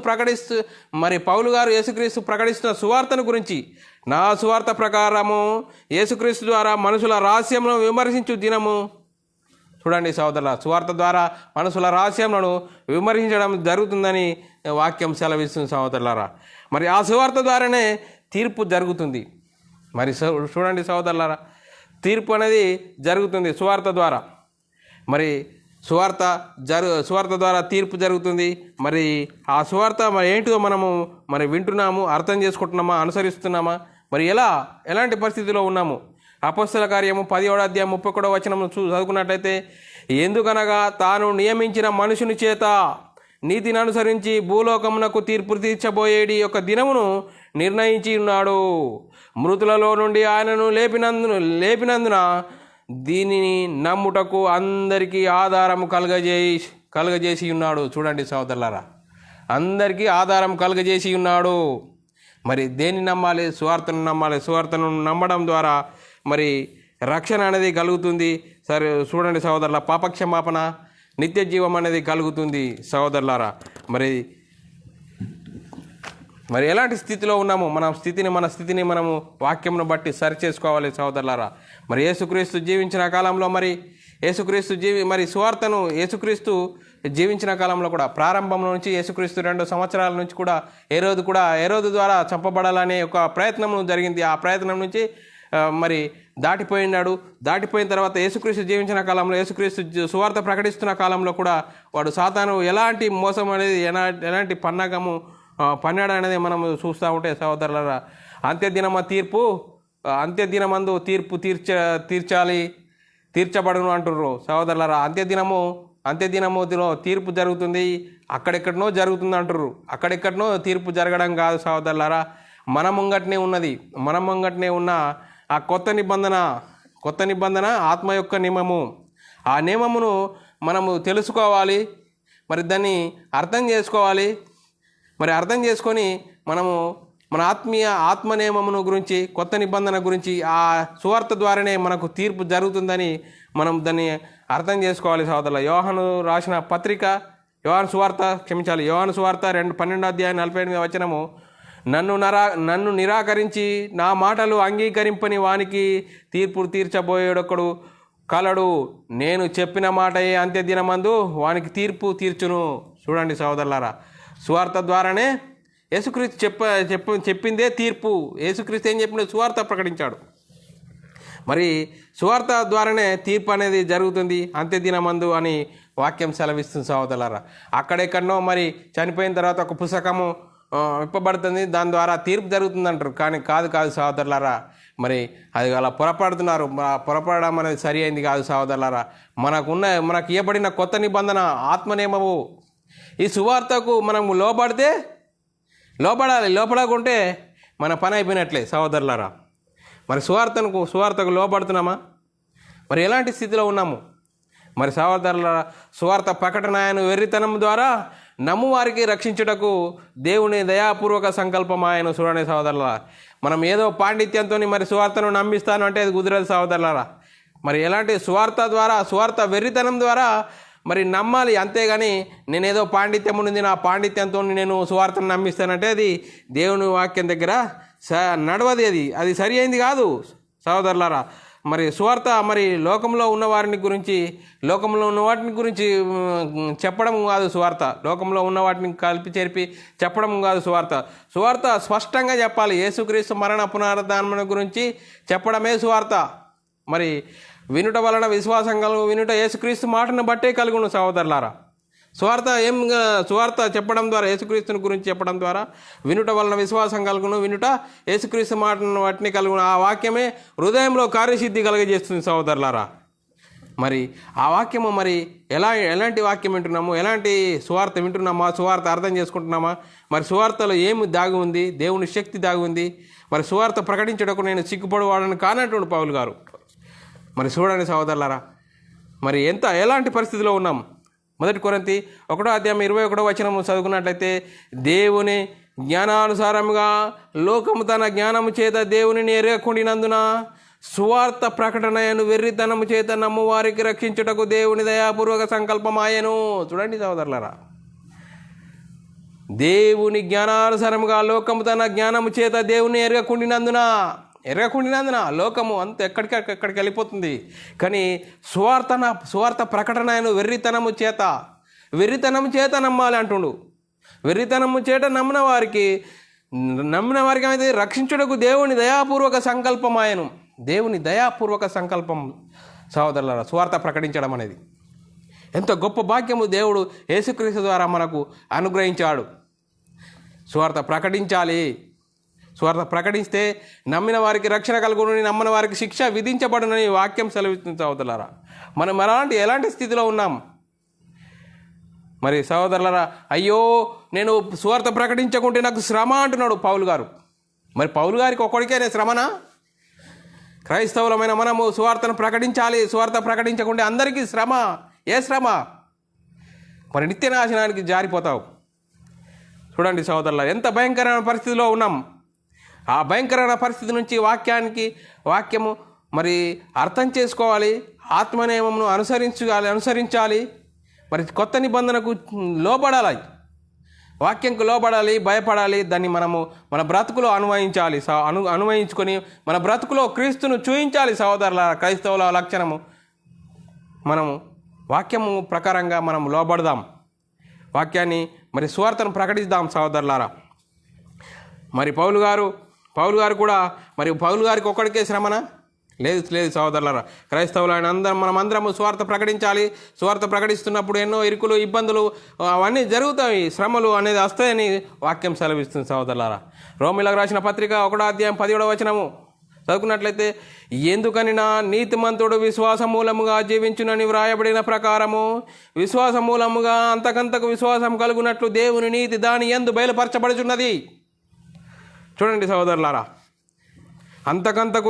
పౌలు గారు యేసుక్రీస్తు ప్రకటిస్తున్న సువార్తను గురించి నా సువార్త ప్రకారము యేసుక్రీస్తు ద్వారా మనుషుల రహస్యములను విమర్శించు దినము. చూడండి సహోదరుల, సువార్త ద్వారా మనుషుల రహస్యములను విమర్శించడం జరుగుతుందని వాక్యం సెలవిస్తుంది సహోదరులారా. మరి ఆ సువార్త ద్వారానే తీర్పు జరుగుతుంది. మరి చూడండి సహోదరులారా, తీర్పు అనేది జరుగుతుంది సువార్త ద్వారా. మరి సువార్త ద్వారా తీర్పు జరుగుతుంది. మరి ఆ సువార్త మరి ఏంటిదో మనము వింటున్నాము, అర్థం చేసుకుంటున్నామా, అనుసరిస్తున్నామా, మరి ఎలాంటి పరిస్థితిలో ఉన్నాము? అపొస్తలుల కార్యము 10వ అధ్యాయం 31వ వచనం చదువుకున్నట్లయితే, ఎందుకనగా తాను నియమించిన మనుషుని చేత నీతిని అనుసరించి భూలోకమునకు తీర్పు తీర్చబోయేడి యొక్క దినమును నిర్ణయించి ఉన్నాడు. మృతులలో నుండి ఆయనను లేపినందున దీనిని నమ్ముటకు అందరికీ ఆధారం కలుగజేసి ఉన్నాడు. చూడండి సహోదరులారా, అందరికీ ఆధారం కలుగజేసి ఉన్నాడు. మరి దేన్ని నమ్మాలి? సువార్తను నమ్మాలి. సువార్తను నమ్మడం ద్వారా మరి రక్షణ అనేది కలుగుతుంది. సరే చూడండి సహోదరుల, పాపక్షమాపణ, నిత్య జీవం అనేది కలుగుతుంది సహోదరులారా. మరి ఎలాంటి స్థితిలో ఉన్నాము? మన స్థితిని మనము వాక్యమును బట్టి సరి చేసుకోవాలి సహోదరులారా. మరి యేసుక్రీస్తు జీవించిన కాలంలో సువార్తను యేసుక్రీస్తు జీవించిన కాలంలో కూడా ప్రారంభం నుంచి యేసుక్రీస్తు 2 సంవత్సరాల నుంచి కూడా హేరోదు ద్వారా చంపబడాలనే ఒక ప్రయత్నం జరిగింది. ఆ ప్రయత్నం నుంచి మరి దాటిపోయిన తర్వాత యేసుక్రీస్తు జీవించిన కాలంలో, యేసుక్రీస్తు సువార్త ప్రకటిస్తున్న కాలంలో కూడా వాడు సాతాను ఎలాంటి మోసం అనేది ఎలాంటి పన్నాడు అనేది మనం చూస్తూ ఉంటే సహోదరులారా, అంత్యదినమందు తీర్పు తీర్చబడును అంటుర్రు సహోదరులారా. అంత్యదినములో తీర్పు జరుగుతుంది, అక్కడెక్కడనో జరుగుతుంది అంటుర్రు. అక్కడెక్కడనో తీర్పు జరగడం కాదు సహోదరులారా, మన ముంగట్నే ఉన్న ఆ కొత్త నిబంధన ఆత్మ యొక్క నియమము. ఆ నియమమును మనము తెలుసుకోవాలి, మరి దాన్ని అర్థం చేసుకోవాలి. మరి అర్థం చేసుకొని మనము మన ఆత్మ నియమమును గురించి, కొత్త నిబంధన గురించి ఆ సువార్త ద్వారానే మనకు తీర్పు జరుగుతుందని మనం దాన్ని అర్థం చేసుకోవాలి సహోదరులు. యోహాను సువార్త 12వ అధ్యాయం 48వ వచనము, నన్ను నిరాకరించి నా మాటలు అంగీకరింపని వానికి తీర్పు తీర్చబోయేడొక్కడు కలడు. నేను చెప్పిన మాటయే అంత్యదినమందు వానికి తీర్పు తీర్చును. చూడండి సహోదరులారా, సువార్త ద్వారానే యేసుక్రీస్తు చెప్పిందే తీర్పు. యేసుక్రీస్తు ఏం చెప్పిన సువార్త ప్రకటించాడు. మరి సువార్త ద్వారానే తీర్పు అనేది జరుగుతుంది అంత్యదినమందు అని వాక్యం సెలవిస్తుంది సహోదరులారా. అక్కడెక్కడనో మరి చనిపోయిన తర్వాత ఒక పుస్తకము ఇప్పబడుతుంది, దాని ద్వారా తీర్పు జరుగుతుంది అంటారు. కానీ కాదు సహోదరులారా, మరి అది అలా పొరపడుతున్నారు. పొరపడడం అనేది సరి అయింది కాదు సహోదరులారా. మనకు ఇవ్వబడిన కొత్త నిబంధన ఆత్మనియమము. ఈ సువార్తకు మనము లోపడకుంటే మన పని అయిపోయినట్లే సహోదరులారా. మరి సువార్తకు లోపడుతున్నామా? మరి ఎలాంటి స్థితిలో ఉన్నాము? మరి సహోదరులారా, సువార్త ప్రకటన వెర్రితనం ద్వారా నమ్మువారికి రక్షించుటకు దేవుని దయాపూర్వక సంకల్పం ఆయన. చూడండి సహోదరులారా, మనం ఏదో పాండిత్యంతో మరి సువార్తను నమ్మిస్తాను అంటే అది కుదరదు సహోదరులారా. మరి ఎలాంటి సువార్త వెర్రితనం ద్వారా మరి నమ్మాలి, అంతేగాని నేనేదో పాండిత్యం ఉంది, నా పాండిత్యంతో నేను సువార్తను నమ్మిస్తానంటే అది దేవుని వాక్యం దగ్గర నడవది. అది సరి అయింది కాదు సహోదరులారా. మరి సువార్త మరి లోకంలో ఉన్న వాటిని గురించి చెప్పడం కాదు సువార్త. లోకంలో ఉన్న వాటిని కలిపి చేర్పి చెప్పడం కాదు సువార్త స్పష్టంగా చెప్పాలి. యేసుక్రీస్తు మరణ పునరుద్ధానం గురించి చెప్పడమే సువార్త. మరి వినుట వలన విశ్వాసం వినుట యేసుక్రీస్తు మాటను బట్టే కలుగును సహోదరులారా. సువార్త చెప్పడం ద్వారా, యేసుక్రీస్తుని గురించి చెప్పడం ద్వారా వినుట వలన విశ్వాసం కలుగును, వినుట యేసుక్రీస్తు మాటను బట్టి కలుగును. ఆ వాక్యమే హృదయంలో కార్యసిద్ధి కలుగజేస్తుంది సహోదరులారా. మరి ఆ వాక్యము మరి ఎలాంటి వాక్యం వింటున్నాము, ఎలాంటి సువార్త వింటున్నామా, సువార్త అర్థం చేసుకుంటున్నామా? మరి సువార్తలో ఏమి దాగి ఉంది? దేవుని శక్తి దాగి ఉంది. మరి సువార్త ప్రకటించడానికి నేను సిగ్గుపడవాడని కానటువంటి పౌలు గారు. మరి చూడండి సహోదరులారా, మరి ఎలాంటి పరిస్థితిలో ఉన్నాం? మొదటి కొరింథీ 1:21 చదువుకున్నట్లయితే, దేవుని జ్ఞానానుసారముగా లోకము తన జ్ఞానము చేత దేవునిని ఎరగకుండినందున సువార్త ప్రకటనయను వెర్రితనము చేత నమ్మువారికి రక్షించుటకు దేవుని దయాపూర్వక సంకల్పమాయను. చూడండి సహోదరులారా, దేవుని జ్ఞానానుసారముగా లోకము తన జ్ఞానము చేత దేవుని ఎరగకుండినందున లోకము అంత ఎక్కడికి వెళ్ళిపోతుంది. కానీ సువార్త ప్రకటనను వెర్రితనము చేత నమ్మాలి అంటుండు. వెర్రితనము చేత నమ్మిన వారికి అయితే రక్షించుటకు దేవుని దయాపూర్వక సంకల్పమాయను. దేవుని దయాపూర్వక సంకల్పం సహోదరులారా, సువార్త ప్రకటించడం అనేది ఎంత గొప్ప భాగ్యము దేవుడు యేసుక్రీస్తు ద్వారా మనకు అనుగ్రహించాడు. సువార్త ప్రకటించాలి. సువార్త ప్రకటిస్తే నమ్మిన వారికి రక్షణ కలుగునని, నమ్మిన వారికి శిక్ష విధించబడునని వాక్యం సెలవిస్తుంది సహోదరులారా. మనం ఎలాంటి స్థితిలో ఉన్నాం మరి సహోదరులారా? అయ్యో, నేను సువార్త ప్రకటించకుంటే నాకు శ్రమ అంటున్నాడు పౌలు గారు. మరి పౌలు గారికి ఒక్కడికేనే శ్రమనా? క్రైస్తవులమైన మనము సువార్తను ప్రకటించాలి. సువార్త ప్రకటించకుంటే అందరికీ శ్రమ. ఏ శ్రమ? మరి నిత్య నాశనానికి జారిపోతావు. చూడండి సహోదరులారా, ఎంత భయంకరమైన పరిస్థితిలో ఉన్నాం. ఆ భయంకరమైన పరిస్థితి నుంచి వాక్యము మరి అర్థం చేసుకోవాలి. ఆత్మనియమమును అనుసరించాలి. మరి కొత్త నిబంధనకు లోబడాలి, వాక్యంకు లోబడాలి, భయపడాలి. దాన్ని మనము మన బ్రతుకులో అనువయించుకొని మన బ్రతుకులో క్రీస్తును చూయించాలి సహోదరులారా. క్రైస్తవుల లక్షణము మనము వాక్యము ప్రకారంగా మనం లోబడదాం. వాక్యాన్ని మరి సువార్తను ప్రకటిద్దాం సహోదరులారా. మరి పౌలు గారు కూడా మరి పౌలు గారికి ఒక్కడికే శ్రమనా? లేదు సహోదరులారా. క్రైస్తవులైన మనమందరము సువార్త ప్రకటించాలి. సువార్త ప్రకటిస్తున్నప్పుడు ఎన్నో ఇరుకులు, ఇబ్బందులు అవన్నీ జరుగుతాయి. శ్రమలు అనేది వస్తాయని వాక్యం సెలవిస్తుంది సహోదరులారా. రోమీయులకు రాసిన పత్రిక 1:17 చదువుకున్నట్లయితే, ఎందుకని నా నీతిమంతుడు విశ్వాస మూలముగా జీవించునని వ్రాయబడిన ప్రకారము విశ్వాస మూలముగా అంతకంతకు విశ్వాసం కలుగునట్లు దేవుని నీతి దాని యందు బయలుపరచబడుచున్నది. చూడండి సహోదరులారా, అంతకంతకు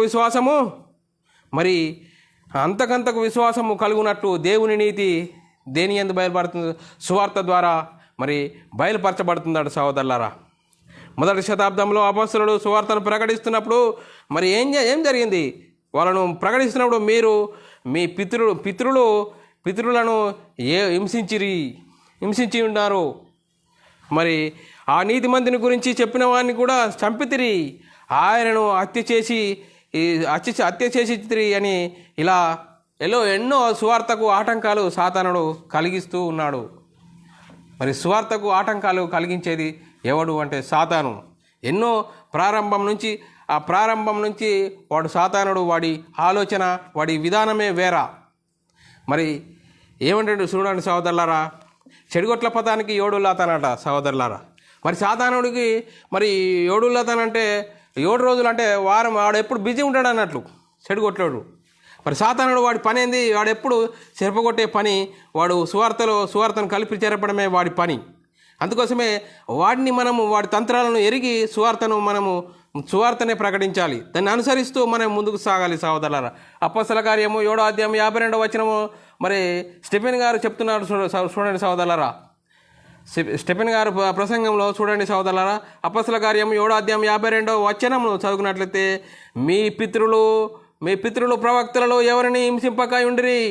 విశ్వాసము కలుగునట్టు దేవుని నీతి దేని యందు బయలుపడుతుంది? సువార్త ద్వారా మరి బయలుపరచబడుతున్నాడు సహోదరులారా. మొదటి శతాబ్దంలో అపొస్తలులు సువార్తను ప్రకటిస్తున్నప్పుడు మరి ఏం జరిగింది? వాళ్ళను ప్రకటిస్తున్నప్పుడు మీరు మీ పితరులను హింసించి ఉన్నారు. మరి ఆ నీతిమంతుని గురించి చెప్పిన వాడిని కూడా చంపితిరి, ఆయనను హత్య చేసి అని ఇలా ఎన్నో సువార్తకు ఆటంకాలు సాతానుడు కలిగిస్తూ ఉన్నాడు. మరి సువార్తకు ఆటంకాలు కలిగించేది ఎవడు అంటే సాతాను. ఎన్నో ప్రారంభం నుంచి వాడు సాతానుడు, వాడి ఆలోచన, వాడి విధానమే వేరా. మరి ఏమంటే చూడండి సహోదరులారా, చెడుగొట్ల పదానికి ఏడుల్లాతానట సహోదరులారా. మరి సాతానుడికి మరి ఏడుల్లాతానంటే 7 రోజులు అంటే వారం, వాడు ఎప్పుడు బిజీ ఉంటాడు అన్నట్లు చెడుగొట్టాడు. మరి సాతానుడు వాడి పని ఏంది? వాడు ఎప్పుడు చెరపగొట్టే పని, వాడు సువార్తను కలిపి చెరపడమే వాడి పని. అందుకోసమే వాడి తంత్రాలను ఎరిగి సువార్తనే ప్రకటించాలి. దాన్ని అనుసరిస్తూ మనం ముందుకు సాగాలి సహోదరులారా. అపొస్తలుల కార్యము 7:52 మరి స్టెఫెన్ గారు చెప్తున్నారు. చూడండి సహోదరులారా, స్టెఫెన్ గారు ప్రసంగంలో చూడండి సహోదరులారా, అపొస్తలుల కార్యము 7:52 చదువుకున్నట్లయితే, మీ పితరులు ప్రవక్తలలో ఎవరిని హింసింపక ఉండిరి,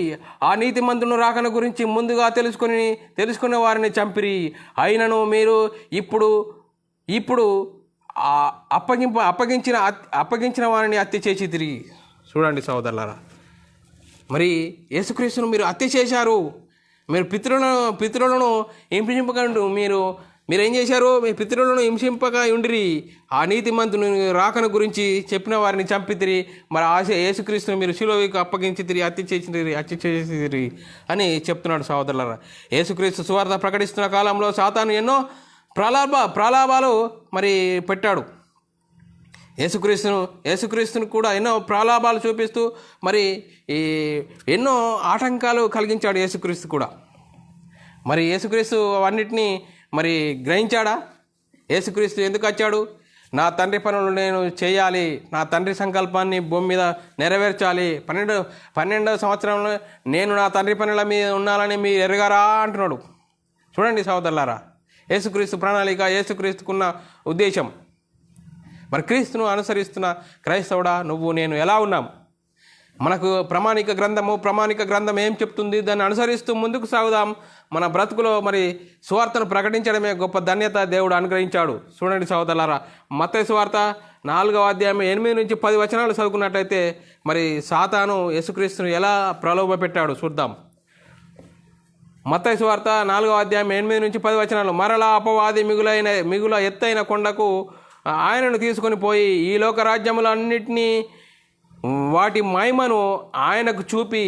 ఆ నీతిమంతుని రాకన గురించి ముందుగా తెలుసుకునే వారిని చంపిరి, అయినను మీరు ఇప్పుడు అప్పగించిన వారిని హత్య చేసి తిరిగి. చూడండి సహోదరులారా, మరి యేసుక్రీస్తును మీరు హత్య చేశారు. మీరు పితరులను హింసింపక మీరేం చేశారు? మీ పితరులను హింసింపక ఉండిరి, ఆ నీతిమంతుని రాకను గురించి చెప్పిన వారిని చంపితిరి. మరి యేసుక్రీస్తును మీరు శిలువకు అప్పగించితిరి, హత్య చేసితిరి అని చెప్తున్నాడు సహోదరులారా. యేసుక్రీస్తు సువార్త ప్రకటిస్తున్న కాలంలో సాతాను ఎన్నో ప్రలాభాలు మరి పెట్టాడు. యేసుక్రీస్తును కూడా ఎన్నో ప్రలాభాలు చూపిస్తూ మరి ఎన్నో ఆటంకాలు కలిగించాడు యేసుక్రీస్తు కూడా. మరి యేసుక్రీస్తు అన్నిటినీ మరి గ్రహించాడా? యేసుక్రీస్తు ఎందుకు వచ్చాడు? నా తండ్రి పనులు నేను చేయాలి, నా తండ్రి సంకల్పాన్ని భూమి మీద నెరవేర్చాలి. 12వ సంవత్సరంలో నేను నా తండ్రి పనుల మీద ఉండాలని మీరు ఎరగారా అంటున్నాడు. చూడండి సోదరులారా, యేసుక్రీస్తు ప్రణాళిక, యేసుక్రీస్తుకున్న ఉద్దేశం. మరి క్రీస్తును అనుసరిస్తున్న క్రైస్తవుడా నువ్వు నేను ఎలా ఉన్నాం? మనకు ప్రామాణిక గ్రంథం ఏం చెప్తుంది, దాన్ని అనుసరిస్తూ ముందుకు సాగుదాం. మన బ్రతుకులో మరి సువార్తను ప్రకటించడమే గొప్ప ధన్యత దేవుడు అనుగ్రహించాడు. చూడండి సోదరులారా, మత్తయి సువార్త 4వ అధ్యాయం 8 నుంచి 10 వచనాలు చదువుకున్నట్లయితే మరి సాతాను యేసుక్రీస్తును ఎలా ప్రలోభ పెట్టాడు చూద్దాం. మత్తయి సువార్త 4వ అధ్యాయం 8 నుంచి 10 వచనాలు. మరలా అపవాది మిగుల ఎత్తైన కొండకు ఆయనను తీసుకొని పోయి ఈ లోక రాజ్యములన్నిటినీ వాటి మహిమను ఆయనకు చూపి,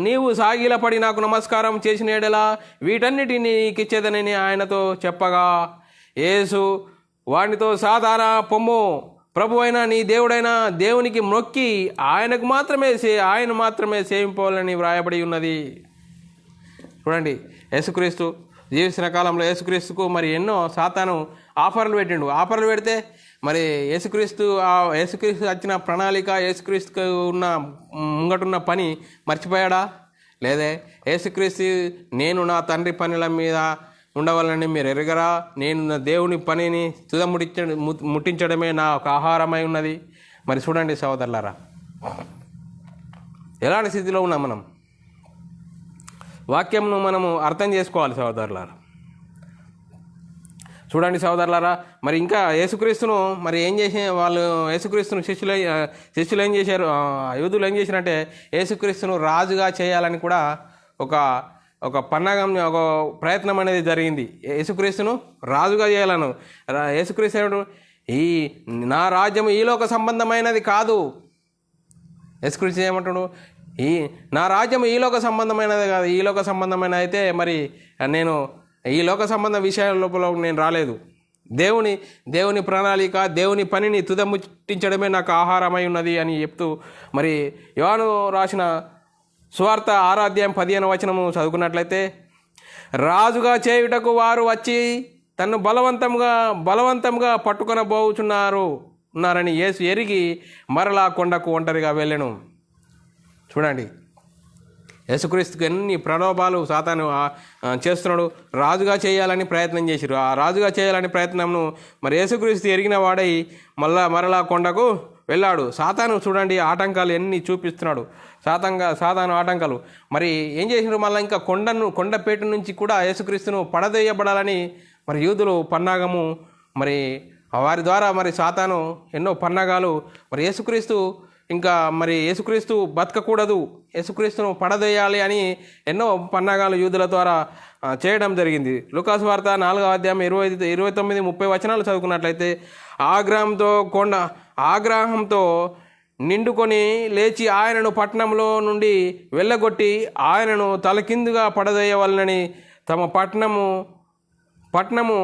నీవు సాగిలపడి నాకు నమస్కారం చేసిన ఎడలా వీటన్నిటిని నీకు ఇచ్చేదనని ఆయనతో చెప్పగా, యేసు వానితో సాతానా పొమ్ము, ప్రభువైన నీ దేవుడైన దేవునికి మొక్కి ఆయన మాత్రమే సేవింపాలని వ్రాయబడి ఉన్నది. చూడండి, యేసుక్రీస్తు జీవిస్తున్న కాలంలో యేసుక్రీస్తుకు మరి ఎన్నో సాతాను ఆఫర్లు పెడితే మరి యేసుక్రీస్తు వచ్చిన ప్రణాళిక, యేసుక్రీస్తుకు ముంగటున్న పని మర్చిపోయాడా? లేదే. యేసుక్రీస్తు నేను నా తండ్రి పనుల మీద ఉండవాలని మీరు ఎరగరా, నేను నా దేవుని పనిని ముట్టించడమే నా ఒక ఆహారమై ఉన్నది. మరి చూడండి సోదరులారా, ఎలాంటి స్థితిలో ఉన్నాం మనం? వాక్యంను మనము అర్థం చేసుకోవాలి సోదరులారా. చూడండి సోదరులారా, మరి ఇంకా యేసుక్రీస్తును మరి ఏం చేసి యేసుక్రీస్తును శిష్యులు ఏం చేశారు, యూదులు ఏం చేశారంటే యేసుక్రీస్తును రాజుగా చేయాలని కూడా ఒక పన్నాగం, ఒక ప్రయత్నం అనేది జరిగింది. యేసుక్రీస్తును రాజుగా చేయాలను. యేసుక్రీస్తు నా రాజ్యం ఈ లోక సంబంధమైనది కాదు. యేసుక్రీస్తు ఏమంటాడు? నా రాజ్యం ఈ లోక సంబంధమైనది కాదు. ఈ లోక సంబంధమైన అయితే మరి నేను ఈ లోక సంబంధ విషయాల లోపల నేను రాలేదు. దేవుని ప్రణాళిక, దేవుని పనిని తుదముట్టించడమే నాకు ఆహారమై ఉన్నది అని చెప్తూ మరి యోహాను రాసిన సువార్త 6వ అధ్యాయం 15వ వచనము చదువుకున్నట్లయితే, రాజుగా చేయుటకు వారు వచ్చి తన్ను బలవంతంగా పట్టుకొనబోచున్నారని యేసు ఎరిగి మరలా కొండకు ఒంటరిగా వెళ్ళెను. చూడండి, యేసుక్రీస్తుకు ఎన్ని ప్రలోభాలు సాతాను చేస్తున్నాడు. రాజుగా చేయాలని ప్రయత్నం చేశారు. ఆ రాజుగా చేయాలని ప్రయత్నంను మరి యేసుక్రీస్తు ఎరిగిన వాడై మరలా కొండకు వెళ్ళాడు. సాతాను చూడండి ఆటంకాలు ఎన్ని చూపిస్తున్నాడు. సాతాను ఆటంకాలు మరి ఏం చేసినారు? మళ్ళీ ఇంకా కొండపేట నుంచి కూడా యేసుక్రీస్తును పడదొయ్యబడాలని మరి యూదులు పన్నాగము, మరి వారి ద్వారా మరి సాతాను ఎన్నో పన్నాగాలు, మరి యేసుక్రీస్తు బతకకూడదు, యేసుక్రీస్తును పడదొయ్యాలి అని ఎన్నో పన్నాగాలు యూదుల ద్వారా చేయడం జరిగింది. లూకాసు వార్త 4వ అధ్యాయం 29-30 వచనాలు చదువుకున్నట్లయితే, ఆగ్రహంతో నిండుకొని లేచి ఆయనను పట్టణంలో నుండి వెళ్ళగొట్టి ఆయనను తలకిందుగా పడదొయ్యవలనని తమ పట్టణము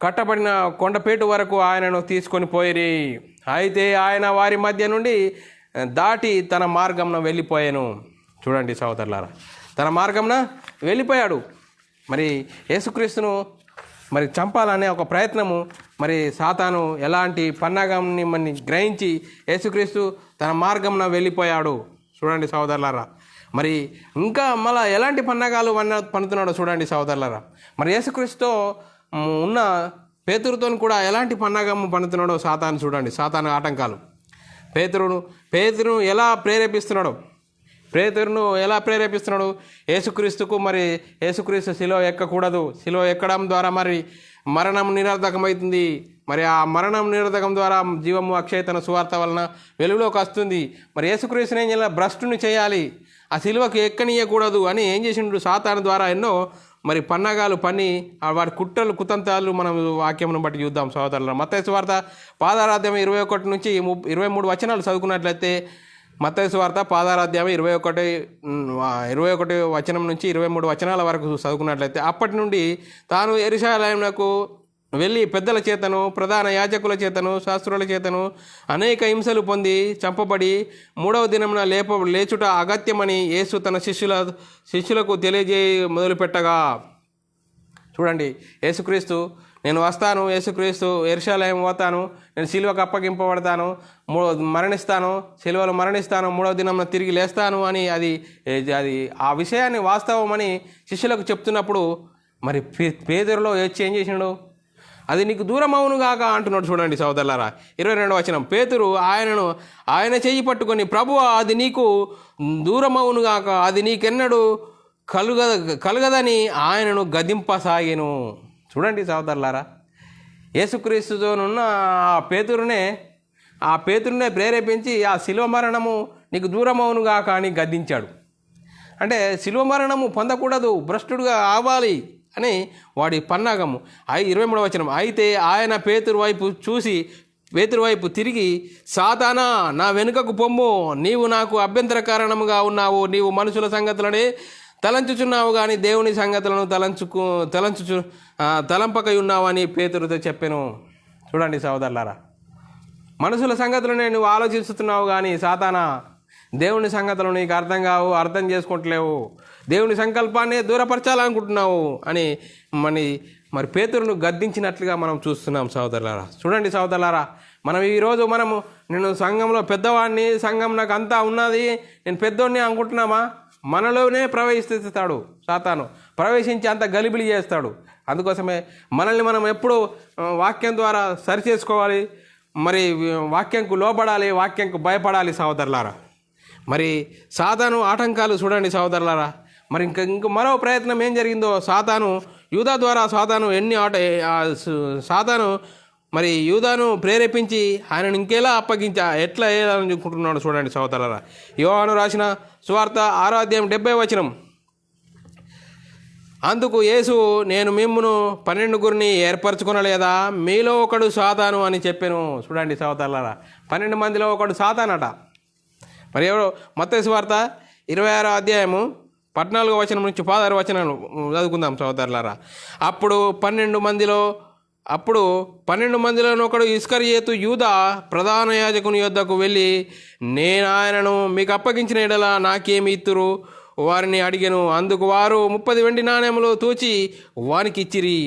కట్టబడిన కొండపేటు వరకు ఆయనను తీసుకొని పోయిరి. అయితే ఆయన వారి మధ్య నుండి దాటి తన మార్గంన వెళ్ళిపోయాను. చూడండి సోదరులారా, తన మార్గంన వెళ్ళిపోయాడు. మరి యేసుక్రీస్తును మరి చంపాలనే ఒక ప్రయత్నము, మరి సాతాను ఎలాంటి పన్నాగంని మరి గ్రహించి యేసుక్రీస్తు తన మార్గంన వెళ్ళిపోయాడు. చూడండి సోదరులారా, మరి ఇంకా మళ్ళీ ఎలాంటి పన్నాగాలు పన్నుతున్నాడో చూడండి సోదరులారా. మరి యేసుక్రీస్తుతో ఉన్న పేతురుతో కూడా ఎలాంటి పన్నాగం పన్నుతున్నాడో సాతాను చూడండి. సాతాను ఆటంకాలు పేతురును ఎలా ప్రేరేపిస్తున్నాడు? యేసుక్రీస్తుకు మరి యేసుక్రీస్తు శిలువ ఎక్కకూడదు, శిలువ ఎక్కడం ద్వారా మరి మరణం నిరర్ధకమవుతుంది. మరి ఆ మరణం నిరర్ధకం ద్వారా జీవము అక్షయతన సువార్త వలన వెలుగులోకి వస్తుంది. మరి యేసుక్రీస్తుని ఏం చేయాలి? భ్రష్టుని చేయాలి, ఆ శిలువకి ఎక్కనీయకూడదు అని ఏం చేసిండు? సాతాను ద్వారా ఎన్నో మరి పన్నాగాలు పన్ని వారి కుతంత్రాలు మనం వాక్యమును బట్టి చూద్దాం సోదరులు. మత్తయి సువార్త 6వ అధ్యాయం 21 నుంచి 23 వచనాలు చదువుకున్నట్లయితే, మత్తయి సువార్త 6వ అధ్యాయం 21 వచనం నుంచి 23 వచనాల వరకు చదువుకున్నట్లయితే, అప్పటి నుండి తాను యెరూషలేమునకు వెళ్ళి పెద్దల చేతను, ప్రధాన యాజకుల చేతను, శాస్త్రుల చేతను అనేక హింసలు పొంది చంపబడి 3వ దినమున లేచుట అగత్యమని యేసు తన శిష్యులకు తెలియజేయ మొదలుపెట్టగా. చూడండి, యేసుక్రీస్తు నేను వస్తాను, యేసుక్రీస్తు యెరూషలేము పోతాను, నేను సిలువకు అప్పగింపబడతాను, మరణిస్తాను, సిలువలో మరణిస్తాను, 3వ దినం తిరిగి లేస్తాను అని అది ఆ విషయాన్ని వాస్తవమని శిష్యులకు చెప్తున్నప్పుడు మరి పేతురులో ఏం చేసినాడు? అది నీకు దూరం అవును గాక అంటున్నాడు. చూడండి సోదరులారా, 22వ వచనం. పేతురు ఆయన చెయ్యి పట్టుకొని, ప్రభువా అది నీకు దూరం అవును గాక, అది నీకెన్నడు కలుగదని ఆయనను గదింపసాగెను. చూడండి సోదరులారా, యేసుక్రీస్తుతోనున్న ఆ పేతురునే ప్రేరేపించి ఆ శిలువ మరణము నీకు దూరం అవును గాక అని గద్దించాడు. అంటే శిలువ మరణము పొందకూడదు, భ్రష్టుడుగా ఆవాలి అని వాడి పన్నాగము. 23వ వచనం. అయితే ఆయన పేతురు వైపు తిరిగి, సాతానా నా వెనుకకు పొమ్ము, నీవు నాకు అభ్యంతర కారణముగా ఉన్నావు, నీవు మనుషుల సంగతులనే తలంచుచున్నావు కానీ దేవుని సంగతులను తలంపకై ఉన్నావు అని పేతురుతో చెప్పాను. చూడండి సోదరులారా, మనుషుల సంగతులనే నువ్వు ఆలోచిస్తున్నావు కానీ సాతానా దేవుని సంగతులు నీకు అర్థం చేసుకుంటలేవు, దేవుని సంకల్పాన్ని దూరపరచాలనుకుంటున్నావు అని మరి పేతురును గద్దించినట్లుగా మనం చూస్తున్నాం సోదరులారా. చూడండి సోదరులారా, నేను సంఘంలో పెద్దవాడిని, సంఘం నాకు అంతా ఉన్నది, నేను పెద్దోడిని అనుకుంటున్నామా? మనలోనే ప్రవేశిస్తాడు సాతాను, ప్రవేశించి అంత గలిబిలి చేస్తాడు. అందుకోసమే మనల్ని మనం ఎప్పుడూ వాక్యం ద్వారా సరిచేసుకోవాలి, మరి వాక్యంకు లోబడాలి, వాక్యంకు భయపడాలి సోదరులారా. మరి సాతాను ఆటంకాలు చూడండి సోదరులారా. మరి ఇంక మరో ప్రయత్నం ఏం జరిగిందో, యూదా ద్వారా సాతాను మరి యూదాను ప్రేరేపించి ఆయనను ఇంకెలా ఎట్లా వేయాలనుకుంటున్నాడు చూడండి సోదరులారా. యోహాను రాసిన సువార్త 6వ అధ్యాయం 70వ వచనం. అందుకు యేసు, నేను మిమ్మును 12 ఏర్పరచుకొనలేదా? మీలో ఒకడు సాతాను అని చెప్పాను. చూడండి సోదరులారా, 12 మందిలో ఒకడు సాతానట. మరి ఎవరో? మత్తయి సువార్త 26వ అధ్యాయము 14వ వచనం నుంచి 16వ వచనాలు చదువుకుందాం సోదరులారా. అప్పుడు 12 మందిలో ఒకడు ఇస్కరియోతు యూదా ప్రధాన యాజకుని యొద్దకు వెళ్ళి, నేను ఆయనను మీకు అప్పగించిన ఎడల నాకేమి ఇత్తురు వారిని అడిగాను. అందుకు వారు 30 వెండి నాణెములు తూచి వానికి ఇచ్చిరి.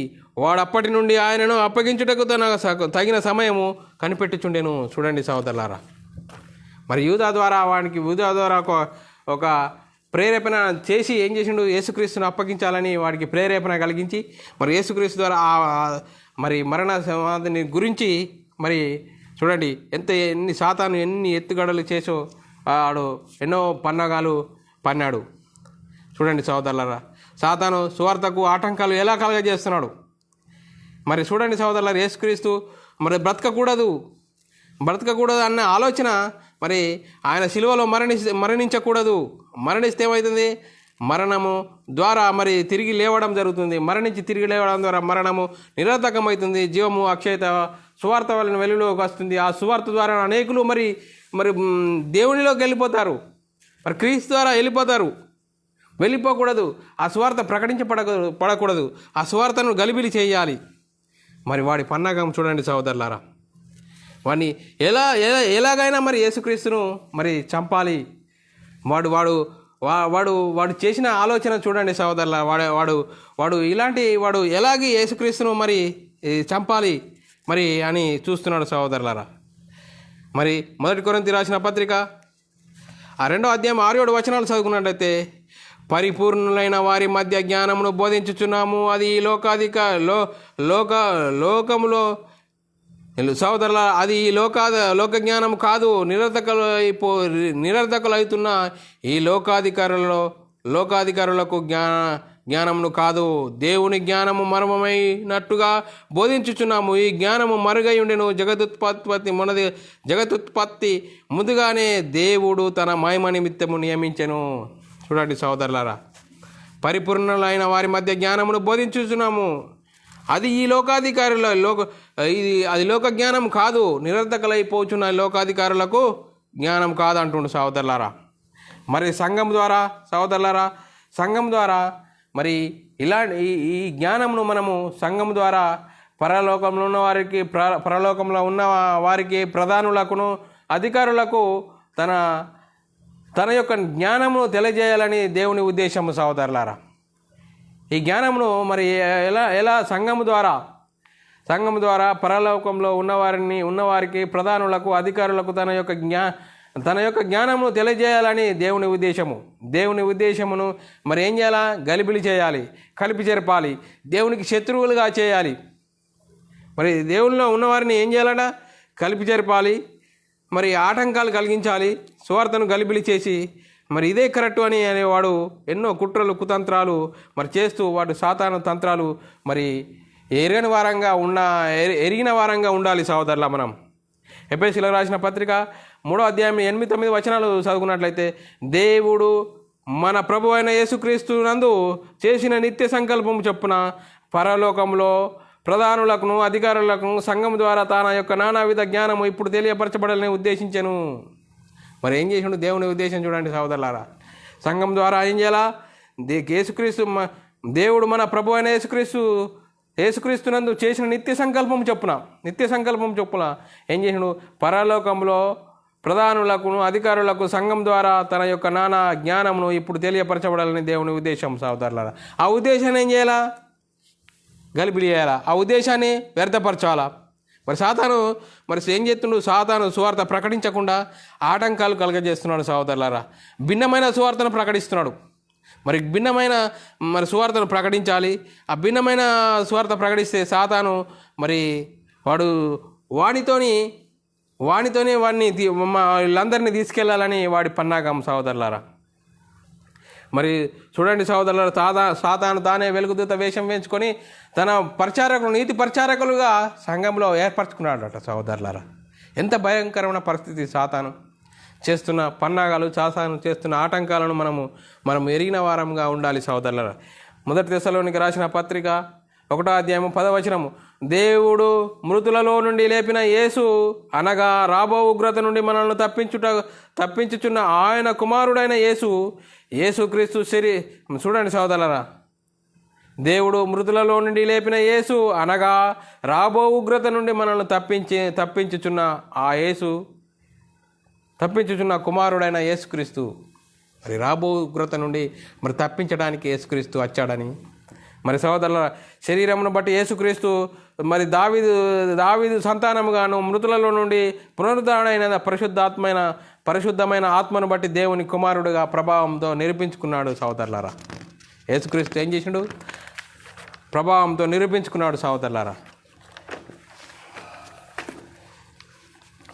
వాడు అప్పటి నుండి ఆయనను అప్పగించుటకు తగిన సమయము కనిపెట్టుచుండెను. చూడండి సోదరులారా, మరి యూదా ద్వారా ఒక ప్రేరేపణ చేసి ఏం చేసిండు? యేసుక్రీస్తును అప్పగించాలని వాడికి ప్రేరేపణ కలిగించి, మరి యేసుక్రీస్తు ద్వారా మరి మరణ సమాధిని గురించి మరి చూడండి సాతాను ఎన్ని ఎత్తుగడలు చేసో వాడు ఎన్నో పన్నాగాలు పన్నాడు. చూడండి సోదరులారా, సాతాను సువార్తకు ఆటంకాలు ఎలా కలగజేస్తున్నాడు. మరి చూడండి సోదరులారా, యేసుక్రీస్తు మరి బ్రతకకూడదు అన్న ఆలోచన, మరి ఆయన శిలువలో మరణించకూడదు. మరణిస్తే ఏమవుతుంది? మరణము ద్వారా మరి తిరిగి లేవడం జరుగుతుంది. మరణించి తిరిగి లేవడం ద్వారా మరణము నిరర్థకమవుతుంది, జీవము అక్షయత సువార్త వలన వెలుగులోకి వస్తుంది. ఆ సువార్త ద్వారా అనేకులు మరి దేవునిలోకి వెళ్ళిపోతారు, మరి క్రీస్తు ద్వారా వెళ్ళిపోకూడదు. ఆ సువార్త పడకూడదు, ఆ సువార్తను గలిబిలి చేయాలి. మరి వాడి పన్నాగం చూడండి సోదరులారా, వాడిని ఎలాగైనా మరి యేసుక్రీస్తును మరి చంపాలి. వాడు చేసిన ఆలోచన చూడండి సోదరులారా. వాడు ఎలాగే యేసుక్రీస్తును మరి చంపాలి మరి అని చూస్తున్నాడు సోదరులారా. మరి 1 కొరింథీ రాసిన పత్రిక 2వ అధ్యాయం 6-7 వచనాలు చదువుకున్నట్లయితే, పరిపూర్ణులైన వారి మధ్య జ్ఞానమును బోధించుచున్నాము, అది లోకములో సోదరుల అది లోక జ్ఞానం కాదు, నిరర్ధకులైతున్న ఈ లోకాధికారులకు జ్ఞానమును కాదు, దేవుని జ్ఞానము మర్మమైనట్టుగా బోధించుచున్నాము. ఈ జ్ఞానము మరుగై ఉండెను. జగతుత్పత్తి ముందుగానే దేవుడు తన మహిమ నిమిత్తము నియమించెను. చూడండి సోదరులారా, పరిపూర్ణులైన వారి మధ్య జ్ఞానమును బోధించుచున్నాము, అది ఈ అది లోక జ్ఞానం కాదు, నిరర్ధకలైపోచున్న లోకాధికారులకు జ్ఞానం కాదు అంటుండు సోదరులారా. మరి సంఘం ద్వారా మరి ఈ జ్ఞానమును మనము సంఘం ద్వారా పరలోకంలో ఉన్న వారికి ప్రధానులకును అధికారులకు తన యొక్క జ్ఞానమును తెలియజేయాలని దేవుని ఉద్దేశము సోదరులారా. ఈ జ్ఞానమును మరి ఎలా సంఘము ద్వారా సంఘం ద్వారా పరలోకంలో ఉన్నవారికి ప్రధానులకు అధికారులకు తన యొక్క జ్ఞానమును తెలియజేయాలని దేవుని ఉద్దేశమును మరి ఏం చేయాలా? గలిబిలి చేయాలి, కలిపి చెరపాలి, దేవునికి శత్రువులుగా చేయాలి. మరి దేవునిలో ఉన్నవారిని ఏం చేయాలట? కలిపి చెరపాలి, మరి ఆటంకాలు కలిగించాలి, సువార్తను గలిబిలి చేసి మరి ఇదే కరెక్టు అని అనేవాడు ఎన్నో కుట్రలు కుతంత్రాలు మరి చేస్తూ వాడు సాతాను తంత్రాలు మరి ఎరిగిన వారంగా ఉండాలి సహోదరుల. మనం ఎఫెసీయులకు రాసిన పత్రిక 3వ అధ్యాయం 8-9 వచనాలు చదువుకున్నట్లయితే, దేవుడు మన ప్రభు అయిన యేసుక్రీస్తు నందు చేసిన నిత్య సంకల్పం చొప్పున పరలోకంలో ప్రధానులకు అధికారులకు సంఘం ద్వారా తన యొక్క నానావిధ జ్ఞానము ఇప్పుడు తెలియపరచబడాలని ఉద్దేశించాను. మరి ఏం చేసిండు? దేవుని ఉద్దేశం చూడండి సహోదరులారా. సంఘం ద్వారా ఏం చేయాలా? యేసుక్రీస్తు దేవుడు మన ప్రభు అయిన యేసుక్రీస్తునందు చేసిన నిత్య సంకల్పం చొప్పున ఏం చేసిండు? పరలోకంలో ప్రధానులకు అధికారులకు సంఘం ద్వారా తన యొక్క నానా జ్ఞానమును ఇప్పుడు తెలియపరచబడాలని దేవుని ఉద్దేశం సహోదరులారా. ఆ ఉద్దేశాన్ని ఏం చేయాలా? గలిబిలి చేయాలా, ఆ ఉద్దేశాన్ని వ్యర్థపరచాలా. మరి సాతాను ఏం చేస్తుండు? సాతాను సువార్త ప్రకటించకుండా ఆటంకాలు కలుగజేస్తున్నాడు సహోదరులారా. భిన్నమైన సువార్తను ప్రకటిస్తున్నాడు. మరి భిన్నమైన సువార్తను ప్రకటించాలి. ఆ భిన్నమైన సువార్త ప్రకటిస్తే సాతాను మరి వాడిని వీళ్ళందరినీ తీసుకెళ్లాలని వాడి పన్నాగం సహోదరులారా. మరి చూడండి సహోదరులారా, సాతాను తానే వెలుగుదూత వేషం వేయించుకొని తన నీతి పరిచారకులుగా సంఘంలో ఏర్పరచుకున్నాడట సహోదరులారా. ఎంత భయంకరమైన పరిస్థితి! సాతాను చేస్తున్న పన్నాగాలు, సాతాను చేస్తున్న ఆటంకాలను మనము ఎరిగిన వారంగా ఉండాలి సహోదరులారా. 1 తెస్సలోనికి రాసిన పత్రిక 1వ అధ్యాయం 10వ వచనము, దేవుడు మృతులలో నుండి లేపిన యేసు అనగా రాబో ఉగ్రత నుండి మనల్ని తప్పించుచున్న ఆయన కుమారుడైన యేసుక్రీస్తు చూడండి సహోదరులారా, దేవుడు మృతులలో నుండి లేపిన యేసు అనగా రాబో ఉగ్రత నుండి మనల్ని తప్పించుచున్న కుమారుడైన యేసుక్రీస్తు. మరి రాబో ఉగ్రత నుండి తప్పించడానికి యేసుక్రీస్తు వచ్చాడని మరి సహోదరుల శరీరమును బట్టి యేసుక్రీస్తు మరి దావీదు సంతానముగాను మృతులలో నుండి పునరుద్ధరణైన పరిశుద్ధమైన ఆత్మను బట్టి దేవుని కుమారుడుగా ప్రభావంతో నిరూపించుకున్నాడు సహోదరులారా. యేసుక్రీస్తు ఏం చేసిండు? ప్రభావంతో నిరూపించుకున్నాడు సహోదరులారా.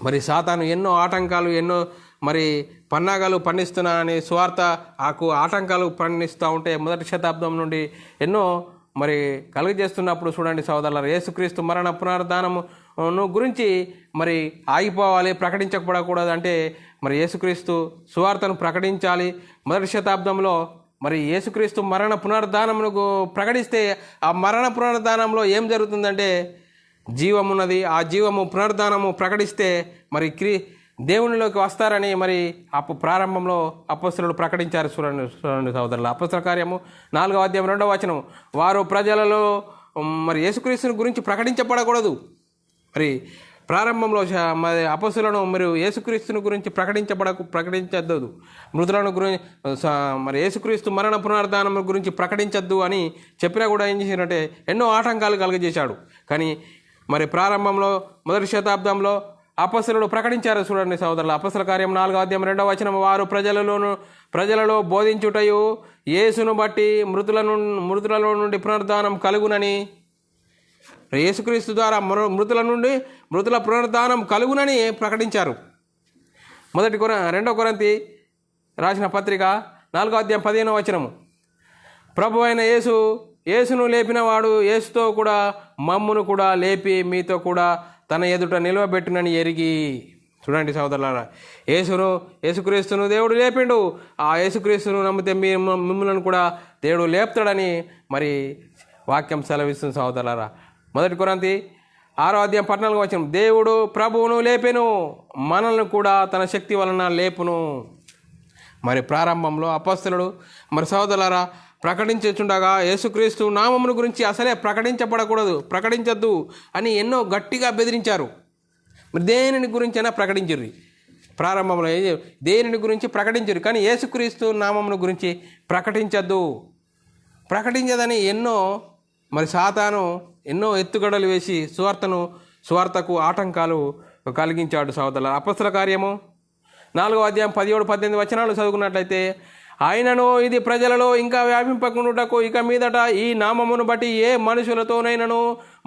మరి సాతాను ఎన్నో ఆటంకాలు, ఎన్నో మరి పన్నాగాలు పండిస్తున్నానని సువార్త ఆటంకాలు పండిస్తూ ఉంటే 1వ శతాబ్దం నుండి ఎన్నో మరి కలుగజేస్తున్నప్పుడు చూడండి సహోదరులారా, యేసుక్రీస్తు మరణ పునరుద్ధానము గురించి మరి ఆగిపోవాలి, ప్రకటించబడకూడదు. అంటే మరి యేసుక్రీస్తు సువార్తను ప్రకటించాలి. 1వ శతాబ్దంలో మరి యేసుక్రీస్తు మరణ పునరుద్ధానమును ప్రకటిస్తే ఆ మరణ పునరుద్ధానంలో ఏం జరుగుతుందంటే జీవమున్నది. ఆ జీవము పునరుద్ధానము ప్రకటిస్తే మరి దేవునిలోకి వస్తారని మరి ప్రారంభంలో అపొస్తలులు ప్రకటించారు. చూడండి సహోదరులు, అపొస్తల కార్యము 4వ అధ్యాయం 2వ వచనం, వారు ప్రజలలో మరి యేసుక్రీస్తుని గురించి ప్రకటించబడకూడదు. మరి ప్రారంభంలో మరి అపొస్తలులను మరి యేసుక్రీస్తుని గురించి ప్రకటించద్దు, మృతులను గురించి మరి యేసుక్రీస్తు మరణ పునరుద్ధానం గురించి ప్రకటించద్దు అని చెప్పినా కూడా ఏం చేసినట్టే ఎన్నో ఆటంకాలు కలుగజేశాడు. కానీ మరి ప్రారంభంలో 1వ శతాబ్దంలో అపొస్తలులు ప్రకటించారు. చూడండి సహోదరులు, అపొస్తల కార్యం 4వ అధ్యాయం 2వ వచనం, వారు ప్రజలలో బోధించుటయు యేసును బట్టి మృతులలో నుండి పునరుద్ధానం కలుగునని, యేసుక్రీస్తు ద్వారా మృతుల పునరుద్ధానం కలుగునని ప్రకటించారు. 2 కొరింథీ రాసిన పత్రిక 4వ అధ్యాయం 15వ వచనము, ప్రభు అయిన యేసును లేపినవాడు యేసుతో కూడా మమ్మును కూడా లేపి మీతో కూడా తన ఎదుట నిలవబెట్టునని ఎరిగి. చూడండి సహోదరులారా, యేసుక్రీస్తును దేవుడు లేపిండు. ఆ యేసుక్రీస్తును నమ్మితే మిమ్మల్ని కూడా దేవుడు లేపుతాడని మరి వాక్యం సెలవిస్తుంది సహోదరులారా. 1 కొరింథీ 6వ అధ్యాయం 14వ వచనం, దేవుడు ప్రభువును లేపెను, మనల్ని కూడా తన శక్తి వలన లేపును. మరి ప్రారంభంలో అపొస్తలుడు మరి సహోదరులారా ప్రకటించుచుండగా యేసుక్రీస్తు నామమును గురించి అసలే ప్రకటించద్దు అని ఎన్నో గట్టిగా బెదిరించారు. మరి దేనిని గురించి అయినా ప్రకటించరు. ప్రారంభంలో దేనిని గురించి ప్రకటించరు, కానీ యేసుక్రీస్తు నామమును గురించి ప్రకటించద్దని ఎన్నో మరి సాతాను ఎన్నో ఎత్తుగడలు వేసి సువార్తకు ఆటంకాలు కలిగించాడు సోదరులారా. అపొస్తలుల కార్యము 4వ అధ్యాయం 17-18 వచనాలు చదువుకున్నట్లయితే, ఆయనను ఇది ప్రజలలో ఇంకా వ్యాపింపకుండుటకు ఇక మీదట ఈ నామమును బట్టి ఏ మనుషులతోనైనను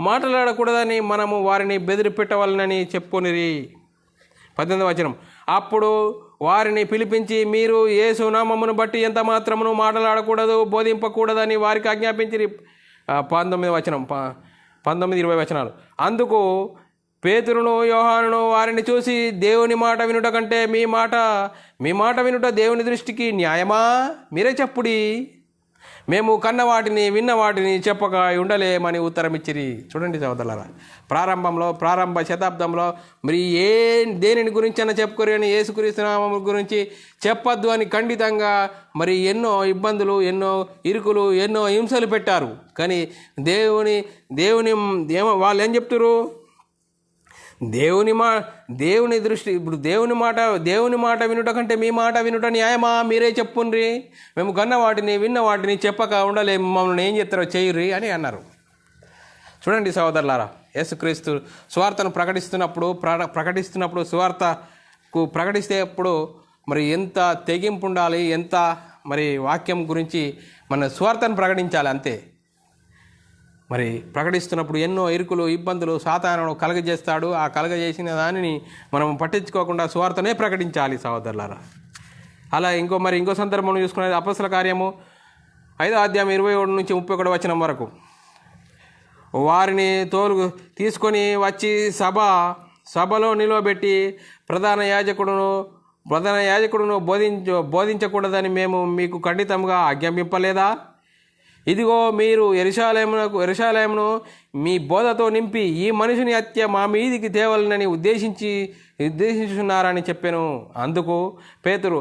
మాట్లాడకూడదని మనము వారిని బెదిరిపెట్టవలనని చెప్పుకొనిరి. 18వ వచనం, అప్పుడు వారిని పిలిపించి మీరు యేసు నామమును బట్టి ఎంత మాత్రమును మాట్లాడకూడదు, బోధింపకూడదని వారికి ఆజ్ఞాపించిరి. 19వ వచనం, 19-20 వచనాలు, అందుకు పేతురును యోహానును వారిని చూసి, దేవుని మాట వినుట కంటే మీ మాట వినుట దేవుని దృష్టికి న్యాయమా? మీరే చెప్పుడి, మేము కన్న వాటిని విన్న వాటిని చెప్పక ఉండలేమని ఉత్తరమిచ్చిరి. చూడండి సోదరులారా, ప్రారంభ శతాబ్దంలో మరి దేనిని గురించి అన్న చెప్పుకోరు అని యేసుక్రీస్తు నామము గురించి చెప్పద్దు అని ఖండితంగా మరి ఎన్నో ఇబ్బందులు, ఎన్నో ఇరుకులు, ఎన్నో హింసలు పెట్టారు. కానీ దేవుని వాళ్ళు ఏం చెప్తారు? దేవుని దృష్టి, ఇప్పుడు దేవుని మాట వినుట కంటే మీ మాట వినుట న్యాయమా? మీరే చెప్పుండ్రి, మేము కన్న వాటిని విన్న వాటిని చెప్పక ఉండలేము, మమ్మల్ని ఏం చెప్తారో చేయుర్రి అని అన్నారు. చూడండి సోదరులారా, యేసుక్రీస్తు సువార్తను ప్రకటిస్తున్నప్పుడు సువార్తకు ప్రకటిస్తేప్పుడు మరి ఎంత తెగింపు ఉండాలి, ఎంత మరి వాక్యం గురించి మన సువార్తను ప్రకటించాలి అంతే. మరి ప్రకటిస్తున్నప్పుడు ఎన్నో ఇరుకులు, ఇబ్బందులు సాతాను కలగజేస్తాడు. ఆ కలగజేసిన దానిని మనం పట్టించుకోకుండా సువార్తనే ప్రకటించాలి సోదరులారా. అలా ఇంకో సందర్భంలో చూసుకునేది అపొస్తలుల కార్యము 5వ అధ్యాయం 27-31 వచనం వరకు. వారిని తీసుకొని వచ్చి సభలో నిలవబెట్టి ప్రధాన యాజకుడును బోధించకూడదని మేము మీకు ఖండితంగా ఆజ్ఞాపింపలేదా? ఇదిగో మీరు యెరూషలేమును మీ బోధతో నింపి ఈ మనుషుని హత్య మా మీదికి తేవాలని ఉద్దేశించున్నారని చెప్పాను. అందుకు పేతురు,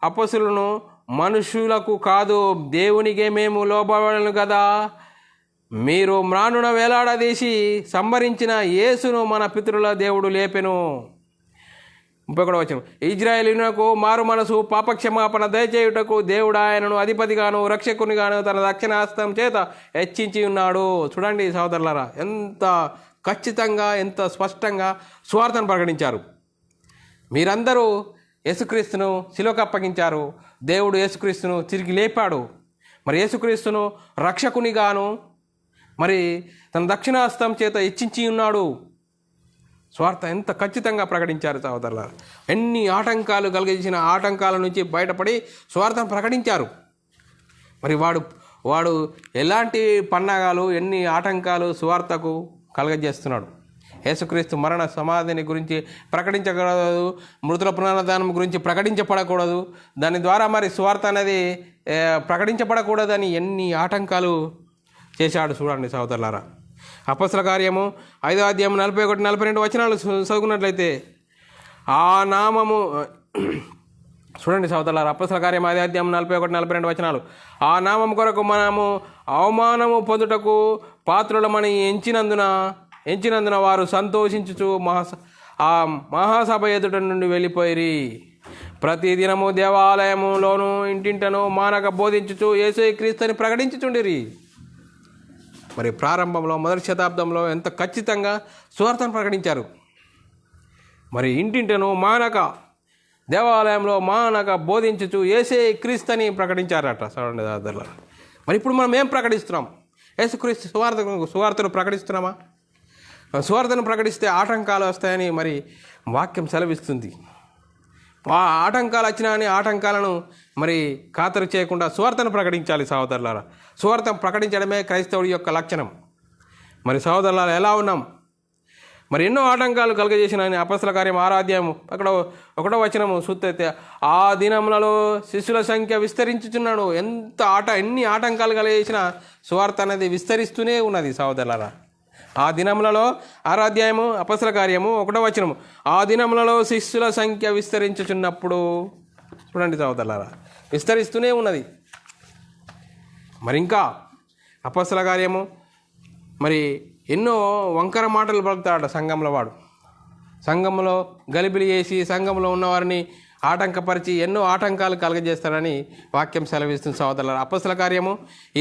అపొస్తలులను మనుషులకు కాదు దేవునికే మేము లోబడలను కదా. మీరు మ్రానున వేలాడదీసి సంహరించిన యేసును మన పితరుల దేవుడు లేపెను. 31వ వచనం, ఇజ్రాయేలీయునకు మారు మనసు పాపక్షమాపణ దయచేయుటకు దేవుడు ఆయనను అధిపతిగాను రక్షకునిగాను తన దక్షిణాస్తం చేత హెచ్చించి ఉన్నాడు. చూడండి సోదరులారా, ఎంత ఖచ్చితంగా, ఎంత స్పష్టంగా సువార్తను ప్రకటించారు. మీరందరూ యేసుక్రీస్తును శిలువకు అప్పగించారు, దేవుడు యేసుక్రీస్తును తిరిగి లేపాడు. మరి యేసుక్రీస్తును రక్షకునిగాను మరి తన దక్షిణాస్తం చేత హెచ్చించి ఉన్నాడు. స్వార్థ ఎంత ఖచ్చితంగా ప్రకటించారు సోదరులారా. ఎన్ని ఆటంకాలు కలిగించిన ఆటంకాల నుంచి బయటపడి స్వార్థను ప్రకటించారు. మరి వాడు ఎలాంటి పన్నాగాలు, ఎన్ని ఆటంకాలు స్వార్థకు కలగజేస్తున్నాడు. యేసుక్రీస్తు మరణ సమాధిని గురించి ప్రకటించకూడదు, మృతుల పునరుద్ధానం గురించి ప్రకటించబడకూడదు, దాని ద్వారా మరి స్వార్థ అనేది ప్రకటించబడకూడదని ఎన్ని ఆటంకాలు చేశాడు. చూడండి సోదరులారా, అపొస్తలుల కార్యము 5వ అధ్యాయం 41-42 వచనాలు చదువుకున్నట్లయితే, ఆ నామము చూడండి సోదరులారా, అపొస్తలుల కార్యం 5వ అధ్యాయం 41-42 వచనాలు, ఆ నామం కొరకు మనము అవమానము పొందుటకు పాత్రులమని ఎంచినందున వారు సంతోషించుచు ఆ మహాసభ ఎదుట నుండి వెళ్ళిపోయిరి. ప్రతిదినము దేవాలయములోను ఇంటింటను మానక బోధించుచు యేసు క్రీస్తుని ప్రకటించుచుండిరి. మరి ప్రారంభంలో మొదటి శతాబ్దంలో ఎంత ఖచ్చితంగా సువార్తను ప్రకటించారు. మరి ఇంటింటను మానక, దేవాలయంలో మానక బోధించుచు యేసే క్రీస్తుని ప్రకటించారట. చూడండి సోదరులారా, మరి ఇప్పుడు మనం ఏం ప్రకటిస్తున్నాం? యేసుక్రీస్తు సువార్తను ప్రకటిస్తున్నామా? సువార్తను ప్రకటిస్తే ఆటంకాలు వస్తాయని మరి వాక్యం సెలవిస్తుంది. ఆ ఆటంకాలు వచ్చినా అని ఆటంకాలను మరి ఖాతరు చేయకుండా సువార్తను ప్రకటించాలి సహోదరులారా. సువార్తను ప్రకటించడమే క్రైస్తవుడి యొక్క లక్షణం. మరి సహోదరులారా, ఎలా ఉన్నాం? మరి ఎన్నో ఆటంకాలు కలుగజేసిన అపొస్తలుల కార్యం 6వ అధ్యాయం 1వ వచనము చూస్తే, ఆ దినములలో శిష్యుల సంఖ్య విస్తరించుచున్నాడు. ఎన్ని ఆటంకాలు కలిగేసిన సువార్త అనేది విస్తరిస్తూనే ఉన్నది సహోదరులారా. ఆ దినములలో 6వ అధ్యాయము అపొస్తలుల కార్యము 1వ వచనము, ఆ దినములలో శిష్యుల సంఖ్య విస్తరించుచున్నప్పుడు. చూడండి సహోదరులారా, విస్తరిస్తూనే ఉన్నది. మరి ఇంకా అపొస్తలుల కార్యము మరి ఎన్నో వంకర మాటలు పలుకుతాడు సంఘంలో. సంఘంలో గలిబిలి చేసి సంఘంలో ఉన్నవారిని ఆటంకపరిచి ఎన్నో ఆటంకాలు కలగజేస్తాడని వాక్యం సెలవిస్తుంది సహోదరులారా. అపొస్తలుల కార్యము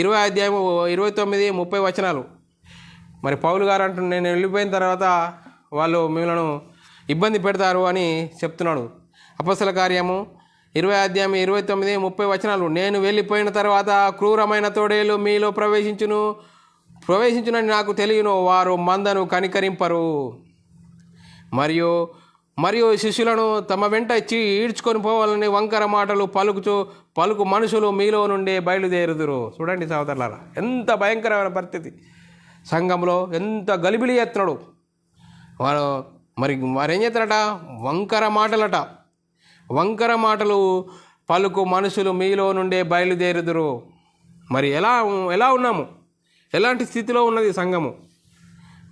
20 అధ్యాయము 29, 30 వచనాలు. మరి పౌలు గారు అంటున్నాడు, నేను వెళ్ళిపోయిన తర్వాత వాళ్ళు మిమ్మల్ని ఇబ్బంది పెడతారు అని చెప్తున్నాడు. అపొస్తలుల కార్యము 20 అధ్యాయం 29, 30 వచనాలు. నేను వెళ్ళిపోయిన తర్వాత క్రూరమైన తోడేలు మీలో ప్రవేశించునని నాకు తెలియను. వారు మందను కనికరింపరు మరియు శిష్యులను తమ వెంట ఈడ్చుకొని పోవాలని వంకర మాటలు పలుకు మనుషులు మీలో నుండి బయలుదేరుదురు. చూడండి సహోదరులారా, ఎంత భయంకరమైన పరిస్థితి. సంఘంలో ఎంత గలిబిలి ఎత్తున్నాడు. వారేం చేస్తారట? వంకర మాటలు పలుకు మనుషులు మీలో నుండే బయలుదేరుదురు. మరి ఎలా ఉన్నాము? ఎలాంటి స్థితిలో ఉన్నది సంఘము?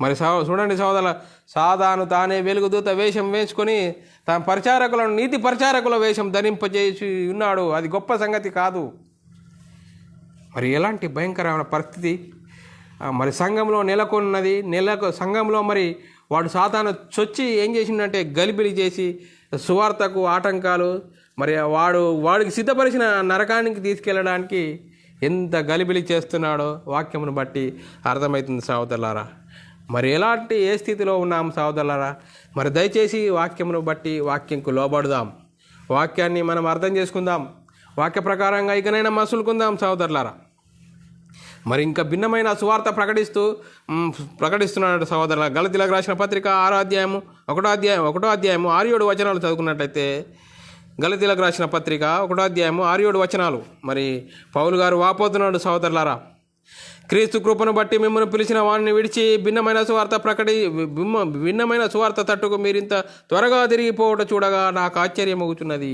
మరి చూడండి సహోదరుల, సాతాను తానే వెలుగుదూత వేషం వేసుకొని తన పరిచారకులను నీతి పరిచారకుల వేషం ధరింపజేసి ఉన్నాడు. అది గొప్ప సంగతి కాదు. మరి ఎలాంటి భయంకరమైన పరిస్థితి మరి సంఘంలో నెలకొన్నది. సంఘంలో మరి వాడు సాతాను చొచ్చి ఏం చేసిందంటే గలిబిలి చేసి సువార్తకు ఆటంకాలు, మరి వాడికి సిద్ధపరిచిన నరకానికి తీసుకెళ్ళడానికి ఎంత గలిబిలి చేస్తున్నాడో వాక్యమును బట్టి అర్థమవుతుంది సహోదరులారా. మరి ఏ స్థితిలో ఉన్నాం సహోదరులారా? మరి దయచేసి వాక్యమును బట్టి వాక్యంకు లోబడుదాం. వాక్యాన్ని మనం అర్థం చేసుకుందాం. వాక్య ప్రకారంగా ఇకనైనా మసులుకుందాం సహోదరులారా. మరి ఇంకా భిన్నమైన సువార్త ప్రకటిస్తున్నాడు సహోదరుల. గలతీయులకు రాసిన పత్రిక 6వ అధ్యాయము 1వ అధ్యాయము 6-7 వచనాలు చదువుకున్నట్టయితే, గలతీయులకు రాసిన పత్రిక 1వ అధ్యాయము 6-7 వచనాలు. మరి పౌలు గారు వాపోతున్నాడు సహోదరులారా. క్రీస్తు కృపను బట్టి మిమ్మల్ని పిలిచిన వాడిని విడిచి భిన్నమైన సువార్త తట్టుకు మీరింత త్వరగా తిరిగిపోవట చూడగా నాకు ఆశ్చర్యమవుతున్నది.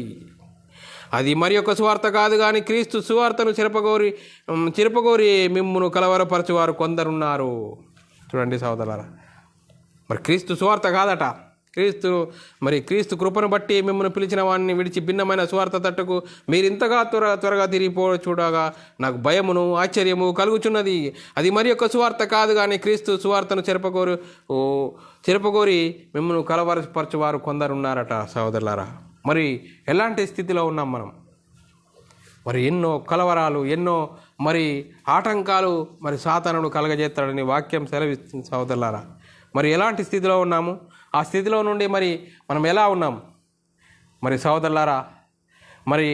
అది మరి యొక్క సువార్త కాదు, కానీ క్రీస్తు సువార్తను చిరపగోరి మిమ్మును కలవరపరచువారు కొందరున్నారు. చూడండి సహోదరులారా, మరి క్రీస్తు సువార్త కాదట. క్రీస్తు కృపను బట్టి మిమ్మల్ని పిలిచిన వాడిని విడిచి భిన్నమైన సువార్త తట్టుకు మీరింతగా త్వరగా తిరిగిపో చూడగా నాకు భయమును ఆశ్చర్యము కలుగుచున్నది. అది మరి యొక్క సువార్త కాదు, కానీ క్రీస్తు సువార్తను చెరపగోరి మిమ్మల్ని కలవరపరచువారు కొందరున్నారట సహోదరులారా. మరి ఎలాంటి స్థితిలో ఉన్నాం మనం? మరి ఎన్నో కలవరాలు, ఎన్నో మరి ఆటంకాలు మరి సాతానుడు కలగజేస్తాడని వాక్యం సెలవిస్తుంది సహోదరులారా. మరి ఎలాంటి స్థితిలో ఉన్నాము? ఆ స్థితిలో నుండి మరి మనం ఎలా ఉన్నాం? మరి సహోదరులారా, మరి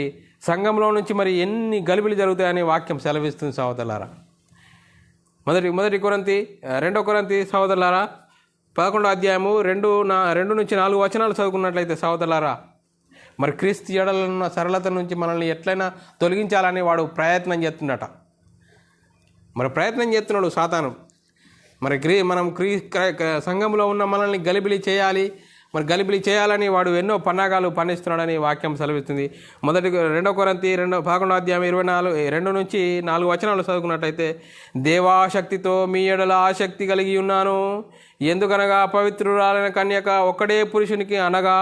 సంఘంలో నుంచి మరి ఎన్ని గలిబిలు జరుగుతాయని వాక్యం సెలవిస్తుంది సహోదరులారా. మొదటి కొరింథీ 2 కొరింథీ సహోదరులారా 11వ అధ్యాయము 2 నుంచి 4 వచనాలు చదువుకున్నట్లయితే సహోదరులారా, మరి క్రీస్తు ఎడలున్న సరళత నుంచి మనల్ని ఎట్లయినా తొలగించాలని వాడు ప్రయత్నం చేస్తున్నాడు సాతాను. మరి సంఘంలో ఉన్న మనల్ని గలిబిలి చేయాలని వాడు ఎన్నో పన్నాగాలు పన్నిస్తున్నాడని వాక్యం సెలవిస్తుంది. 2 కొరింథీ 11వ అధ్యాయం 2 నుంచి 4 వచనాలు చదువుకున్నట్టయితే, దేవాశక్తితో మీ ఎడల ఆసక్తి కలిగి ఉన్నాను. ఎందుకనగా పవిత్రురాలైన కన్యక ఒక్కడే పురుషునికి అనగా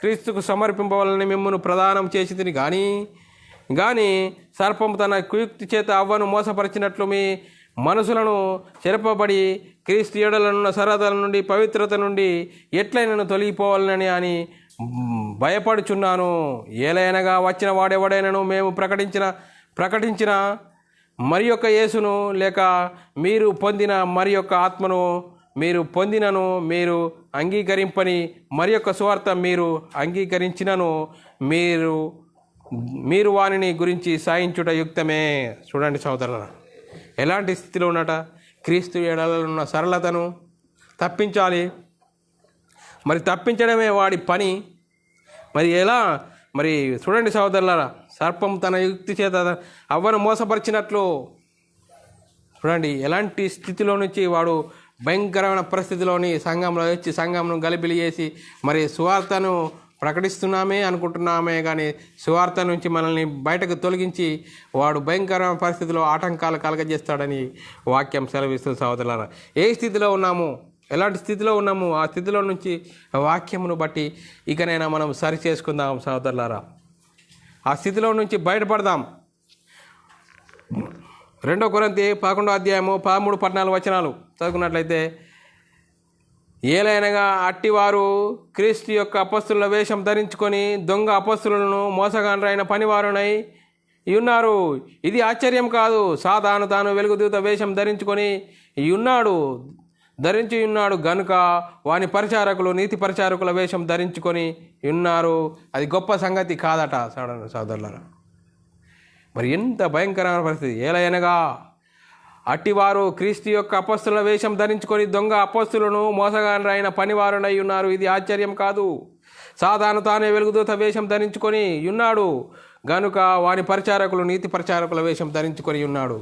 క్రీస్తుకు సమర్పింపవాలని మిమ్మల్ని ప్రదానం చేసింది. కానీ సర్పము తన కుయుక్తి చేత అవ్వను మోసపరిచినట్లు మీ మనసులను చెరపబడి క్రీస్తు ఎడలనున్న సరదాల నుండి పవిత్రత నుండి ఎట్లయినను తొలగిపోవాలని భయపడుచున్నాను. ఏలైనగా వచ్చిన వాడెవడైనను మేము ప్రకటించిన మరి యొక్క యేసును లేక మీరు పొందిన మరి యొక్క ఆత్మను మీరు అంగీకరింపని మరి యొక్క సువార్త మీరు అంగీకరించినను మీరు వానిని గురించి సాయించుట యుక్తమే. చూడండి సహోదరులారా, ఎలాంటి స్థితిలో ఉన్నట? క్రీస్తు ఎడల ఉన్న సరళతను తప్పించాలి. మరి తప్పించడమే వాడి పని. మరి ఎలా? మరి చూడండి సహోదరులారా, సర్పం తన యుక్తి చేత అవ్వను మోసపరిచినట్లు చూడండి ఎలాంటి స్థితిలో నుంచి వాడు భయంకరమైన పరిస్థితిలోని సంఘంలో వచ్చి సంఘంను గలిబిలి చేసి మరి సువార్తను అనుకుంటున్నామే కానీ సువార్త నుంచి మనల్ని బయటకు తొలగించి వాడు భయంకరమైన పరిస్థితిలో ఆటంకాలు కలగజేస్తాడని వాక్యం సెలవిస్తుంది సహోదరులారా. ఏ స్థితిలో ఉన్నాము, ఎలాంటి స్థితిలో ఉన్నాము, ఆ స్థితిలో నుంచి వాక్యమును బట్టి ఇకనైనా మనం సరి చేసుకుందాం సహోదరులారా. ఆ స్థితిలో నుంచి బయటపడదాం. 2 కొరింథీ 11వ అధ్యాయము 13-14 వచనాలు చదువుకున్నట్లయితే, ఏలైనగా అట్టివారు క్రీస్తు యొక్క అపస్తుల వేషం ధరించుకొని దొంగ అపస్తులను మోసగాండ్రైన పనివారునై ఉన్నారు. ఇది ఆశ్చర్యం కాదు. సాతాను తాను వెలుగుదూత వేషం ధరించి ఉన్నాడు గనుక వాని పరిచారకులు నీతి పరిచారకుల వేషం ధరించుకొని ఉన్నారు. అది గొప్ప సంగతి కాదట సోదరులారా. మరి ఎంత భయంకరమైన పరిస్థితి. ఏలైనగా అట్టివారు క్రీస్తు యొక్క అపస్తుల వేషం ధరించుకొని దొంగ అపస్తులను మోసగాండ్రైన పనివారునై ఉన్నారు. ఇది ఆశ్చర్యం కాదు. సాతాను తానే వెలుగుదూత వేషం ధరించుకొని ఉన్నాడు గనుక వాని పరిచారకులు నీతి పరిచారకుల వేషం ధరించుకొని ఉన్నాడు.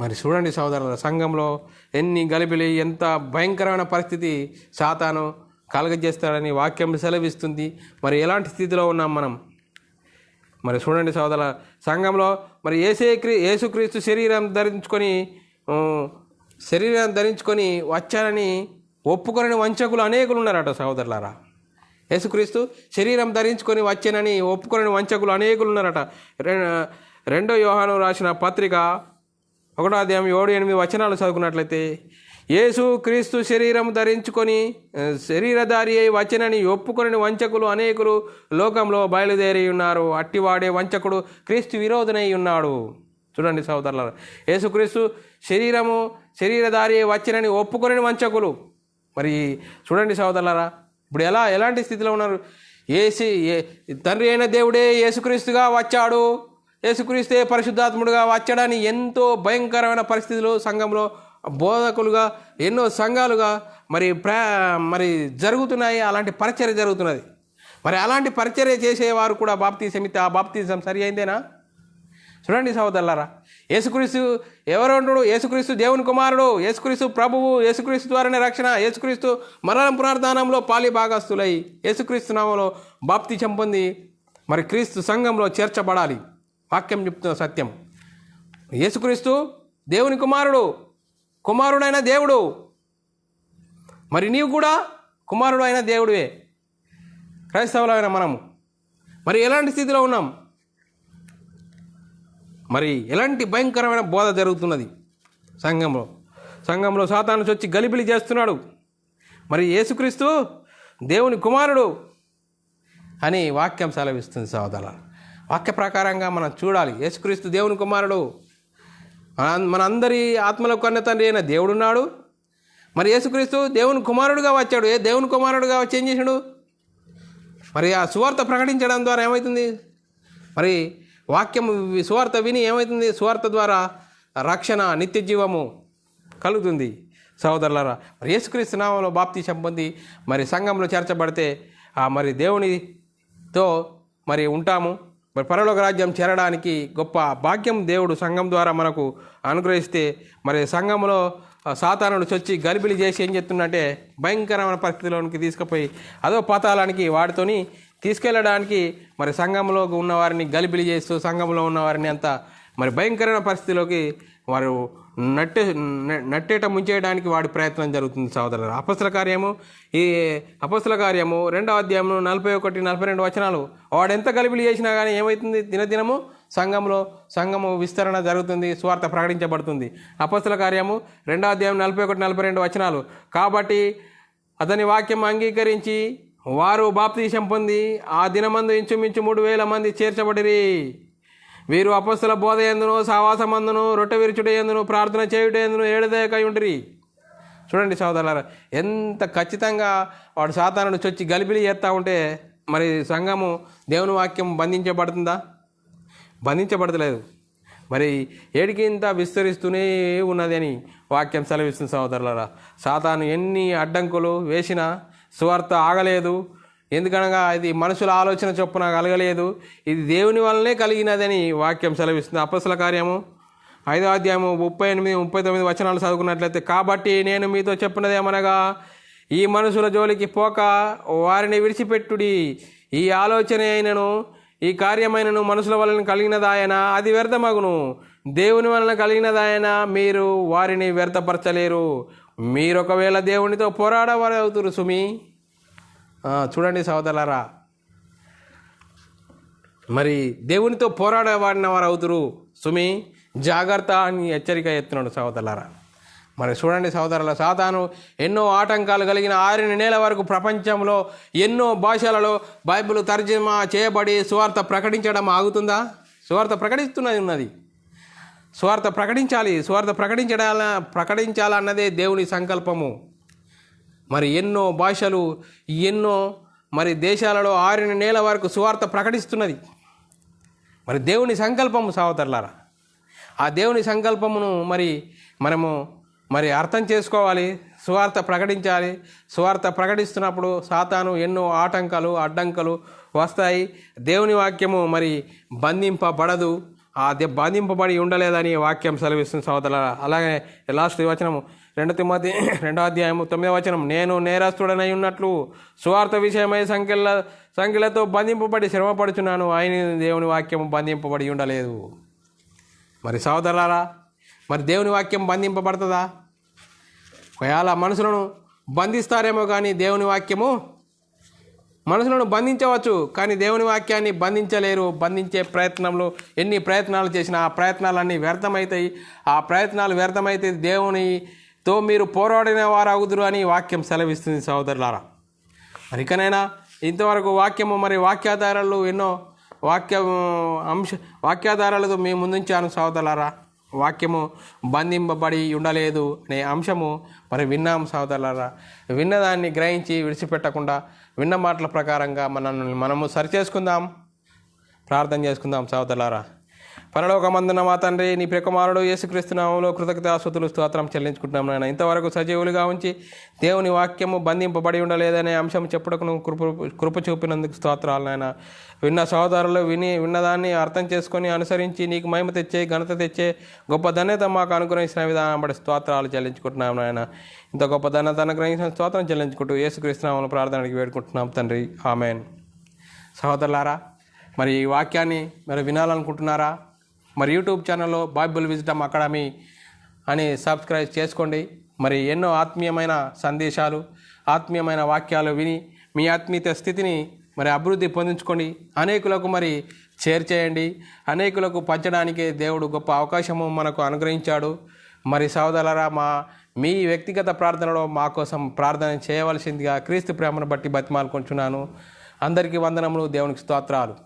మరి చూడండి సోదరుల, సంఘంలో ఎన్ని గలిబిలి, ఎంత భయంకరమైన పరిస్థితి సాతాను కలగజేస్తాడని వాక్యం సెలవిస్తుంది. మరి ఎలాంటి స్థితిలో ఉన్నాం మనం? మరి చూడండి సోదరుల, సంఘంలో మరి యేసుక్రీస్తు శరీరం ధరించుకొని వచ్చారని ఒప్పుకొనని వంచకులు అనేకులు ఉన్నారట సోదరులారా. యేసుక్రీస్తు శరీరం ధరించుకొని వచ్చానని ఒప్పుకొనని వంచకులు అనేకులు ఉన్నారట. 2 యోహాను రాసిన పత్రిక 1వ అధ్యాయం 7-8 వచనాలు చదువుకున్నట్లయితే, యేసు క్రీస్తు శరీరం ధరించుకొని శరీరధారి అయి వచ్చనని ఒప్పుకొనని వంచకులు అనేకులు లోకంలో బయలుదేరి ఉన్నారు. అట్టివాడే వంచకుడు క్రీస్తు విరోధనై ఉన్నాడు. చూడండి సోదరులారా, యేసుక్రీస్తు శరీరధారి అయి వచ్చనని ఒప్పుకొనని వంచకులు. మరి చూడండి సోదరులారా, ఇప్పుడు ఎలాంటి స్థితిలో ఉన్నారు? తండ్రి అయిన దేవుడే యేసుక్రీస్తుగా వచ్చాడు, యేసుక్రీస్తే పరిశుద్ధాత్ముడుగా వచ్చాడని ఎంతో భయంకరమైన పరిస్థితులు సంఘంలో బోధకులుగా ఎన్నో సంఘాలుగా మరి జరుగుతున్నాయి. అలాంటి పరిచర్య జరుగుతున్నది. మరి అలాంటి పరిచర్య చేసేవారు కూడా బాప్తిసం ఇస్తే ఆ బాప్తిసం సరి అయిందేనా? చూడండి సోదరులారా, యేసుక్రీస్తు ఎవరు? యేసుక్రీస్తు దేవుని కుమారుడు, యేసుక్రీస్తు ప్రభువు, యేసుక్రీస్తు ద్వారానే రక్షణ, యేసుక్రీస్తు మరణం పునరుద్ధానంలో పాలి భాగస్తులై యేసుక్రీస్తు నామంలో బాప్తిసం పొంది మరి క్రీస్తు సంఘంలో చేర్చబడాలి. వాక్యం చెప్తున్న సత్యం. యేసుక్రీస్తు దేవుని కుమారుడైన దేవుడు. మరి నీవు కూడా కుమారుడు అయిన దేవుడివే. క్రైస్తవులైన మనము మరి ఎలాంటి స్థితిలో ఉన్నాం? మరి ఎలాంటి భయంకరమైన బోధ జరుగుతున్నది సంఘంలో సాతాను వచ్చి గలిబిలి చేస్తున్నాడు. మరి యేసుక్రీస్తు దేవుని కుమారుడు అని వాక్యం సెలవిస్తుంది సోదరులారా. వాక్య ప్రకారంగా మనం చూడాలి. యేసుక్రీస్తు దేవుని కుమారుడు, మన అందరి ఆత్మల కన్న తండ్రి అయిన దేవుడున్నాడు. మరి యేసుక్రీస్తు దేవుని కుమారుడుగా వచ్చాడు. దేవుని కుమారుడుగా వచ్చి ఏం చేశాడు? మరి ఆ సువార్త ప్రకటించడం ద్వారా ఏమవుతుంది? మరి వాక్యం సువార్త విని ఏమవుతుంది? సువార్త ద్వారా రక్షణ, నిత్య జీవము కలుగుతుంది సోదరులారా. మరి యేసుక్రీస్తు నామంలో బాప్తిసం పొంది మరి సంఘంలో చేర్చబడితే మరి దేవునితో మరి ఉంటాము. మరి పరలోక రాజ్యం చేరడానికి గొప్ప భాగ్యం దేవుడు సంఘం ద్వారా మనకు అనుగ్రహిస్తే, మరి సంఘంలో సాతానుడు చొచ్చి గలిబిలి చేసి ఏం చెప్తుందంటే భయంకరమైన పరిస్థితిలోనికి తీసుకుపోయి అదో పాతాళానికి వాటితోని తీసుకెళ్ళడానికి మరి సంఘంలో ఉన్నవారిని గలిబిలి చేస్తూ సంఘంలో ఉన్నవారిని అంతా మరి భయంకరమైన పరిస్థితిలోకి వారు నట్టేట ముంచేయడానికి వాడి ప్రయత్నం జరుగుతుంది సోదరులు. అపొస్తల కార్యము 2వ అధ్యాయం 41-42 వచనాలు. వాడు ఎంత గలిబిలి చేసినా కానీ ఏమవుతుంది? దినదినము సంఘము విస్తరణ జరుగుతుంది, సువార్త ప్రకటించబడుతుంది. అపొస్తల కార్యము 2వ అధ్యాయం 41-42 వచనాలు. కాబట్టి అతని వాక్యం అంగీకరించి వారు బాప్తిసం పొంది ఆ దినమందు ఇంచుమించు 3,000 మంది చేర్చబడిరి. వీరు అపొస్తల బోధ యందును, సహవాసమందును, రొట్టె విరుచుట యందును, ప్రార్థన చేయుట యందును ఏడదయకై ఉండిరి. చూడండి సోదరులారా, ఎంత ఖచ్చితంగా వాడు సాతానుడు చొచ్చి గలిబిలి చేస్తూ ఉంటే మరి సంఘము దేవుని వాక్యం బంధించబడుతుందా? బంధించబడతలేదు. మరి ఏడికి ఇంత విస్తరిస్తూనే ఉన్నది అని వాక్యం సెలవిస్తుంది సోదరులారా. సాతాను ఎన్ని అడ్డంకులు వేసినా సువార్త ఆగలేదు. ఎందుకనగా ఇది మనుషుల ఆలోచన చొప్పున కలగలేదు, ఇది దేవుని వల్లనే కలిగినదని వాక్యం సెలవిస్తుంది. అపొస్తల కార్యము 5వ అధ్యాయము 38-39 వచనాలు చదువుకున్నట్లయితే, కాబట్టి నేను మీతో చెప్పినదేమనగా ఈ మనుషుల జోలికి పోక వారిని విడిచిపెట్టుడి. ఈ ఆలోచన అయినను ఈ కార్యమైనను మనుషుల వలన కలిగినదాయన అది వ్యర్థమగును. దేవుని వలన కలిగినదాయన మీరు వారిని వ్యర్థపరచలేరు. మీరు ఒకవేళ దేవునితో పోరాడవారు అవుతురు సుమి. చూడండి సోదరులారా, మరి దేవునితో పోరాడవాడిన వారు అవుతురు సుమి, జాగ్రత్త అని హెచ్చరిక ఎత్తున్నాడు సోదరులారా. మరి చూడండి సోదరుల, సాతాను ఎన్నో ఆటంకాలు కలిగిన 6 నెలల వరకు ప్రపంచంలో ఎన్నో భాషలలో బైబిల్ తర్జుమా చేయబడి సువార్త ప్రకటించడం ఆగుతుందా? సువార్త ప్రకటిస్తున్నది ఉన్నది. సువార్త ప్రకటించాలి. సువార్త ప్రకటించాలన్నదే దేవుని సంకల్పము. మరి ఎన్నో భాషలు, ఎన్నో మరి దేశాలలో 6 నెలల వరకు సువార్త ప్రకటిస్తున్నది. మరి దేవుని సంకల్పము సహోదరులారా, ఆ దేవుని సంకల్పమును మనము అర్థం చేసుకోవాలి. సువార్త ప్రకటించాలి. సువార్త ప్రకటిస్తున్నప్పుడు సాతాను ఎన్నో ఆటంకాలు, అడ్డంకులు వస్తాయి. దేవుని వాక్యము బంధింపబడదు. బంధింపబడి ఉండలేదని వాక్యం సెలవిస్తుంది సహోదరులారా. అలాగే లాస్ట్ వచనము 2 తిమోతి 2వ అధ్యాయము 9వ వచనం, నేను నేరస్తుడనై ఉన్నట్లు సువార్త విషయమై సంఖ్యలతో బంధింపబడి శ్రమపడుచున్నాను, ఆయన దేవుని వాక్యము బంధింపబడి ఉండలేదు. మరి సహోదరులారా, దేవుని వాక్యం బంధింపబడుతుందా? ఒకవేళ మనుషులను బంధిస్తారేమో కానీ దేవుని వాక్యము మనుషులను బంధించవచ్చు, కానీ దేవుని వాక్యాన్ని బంధించలేరు. బంధించే ప్రయత్నంలో ఎన్ని ప్రయత్నాలు చేసినా ఆ ప్రయత్నాలన్నీ వ్యర్థమవుతాయి. ఆ ప్రయత్నాలు వ్యర్థమైతే దేవునితో మీరు పోరాడిన వారు అవుదురు అని వాక్యం సెలవిస్తుంది సహోదరులారా. ఇకనైనా ఇంతవరకు వాక్యము వాక్యాధారాలు ఎన్నో వాక్యాధారాలతో మేము ముందుంచాను సహోదరులారా. వాక్యము బంధింపబడి ఉండలేదు అనే అంశము విన్నాం సహోదరులారా. విన్నదాన్ని గ్రహించి విడిచిపెట్టకుండా విన్న మాటల ప్రకారంగా మనము సరిచేసుకుందాం, ప్రార్థన చేసుకుందాం సహోదరులారా. పరలోకమందున మా తండ్రి, నీ ప్రియకుమారుడు యేసుక్రీస్తు నామములో కృతజ్ఞతాస్తుతులు స్తోత్రం చెల్లించుకుంటున్నాం నాయన. ఇంతవరకు సజీవులుగా ఉంచి దేవుని వాక్యము బంధింపబడి ఉండలేదనే అంశం చెప్పుటకు కృప చూపినందుకు స్తోత్రాలు నాయన. విన్న సహోదరులు విన్నదాన్ని అర్థం చేసుకొని అనుసరించి నీకు మహిమ తెచ్చే, ఘనత తెచ్చే గొప్ప ధన్యత మాకు అనుగ్రహించిన విధానం బట్టి స్తోత్రాలు చెల్లించుకుంటున్నాం నాయన. ఇంత గొప్ప ధన్యత అనుగ్రహించిన స్తోత్రం చెల్లించుకుంటూ యేసుక్రీస్తు నామములో ప్రార్థనకి వేడుకుంటున్నాం తండ్రి, ఆమెన్. సహోదరులారా, ఈ వాక్యాన్ని వినాలనుకుంటున్నారా? యూట్యూబ్ ఛానల్లో బైబిల్ విజ్డమ్ అకాడమీ అని సబ్స్క్రైబ్ చేసుకోండి. ఎన్నో ఆత్మీయమైన సందేశాలు, ఆత్మీయమైన వాక్యాలు విని మీ ఆత్మీయ స్థితిని అభివృద్ధి పొందించుకోండి. అనేకులకు షేర్ చేయండి. అనేకులకు పంచడానికి దేవుడు గొప్ప అవకాశము మనకు అనుగ్రహించాడు. సహోదరులారా, మీ వ్యక్తిగత ప్రార్థనలో మా కోసం ప్రార్థన చేయవలసిందిగా క్రీస్తు ప్రేమను బట్టి బతిమాలుకుంటున్నాను. అందరికీ వందనములు, దేవునికి స్తోత్రాలు.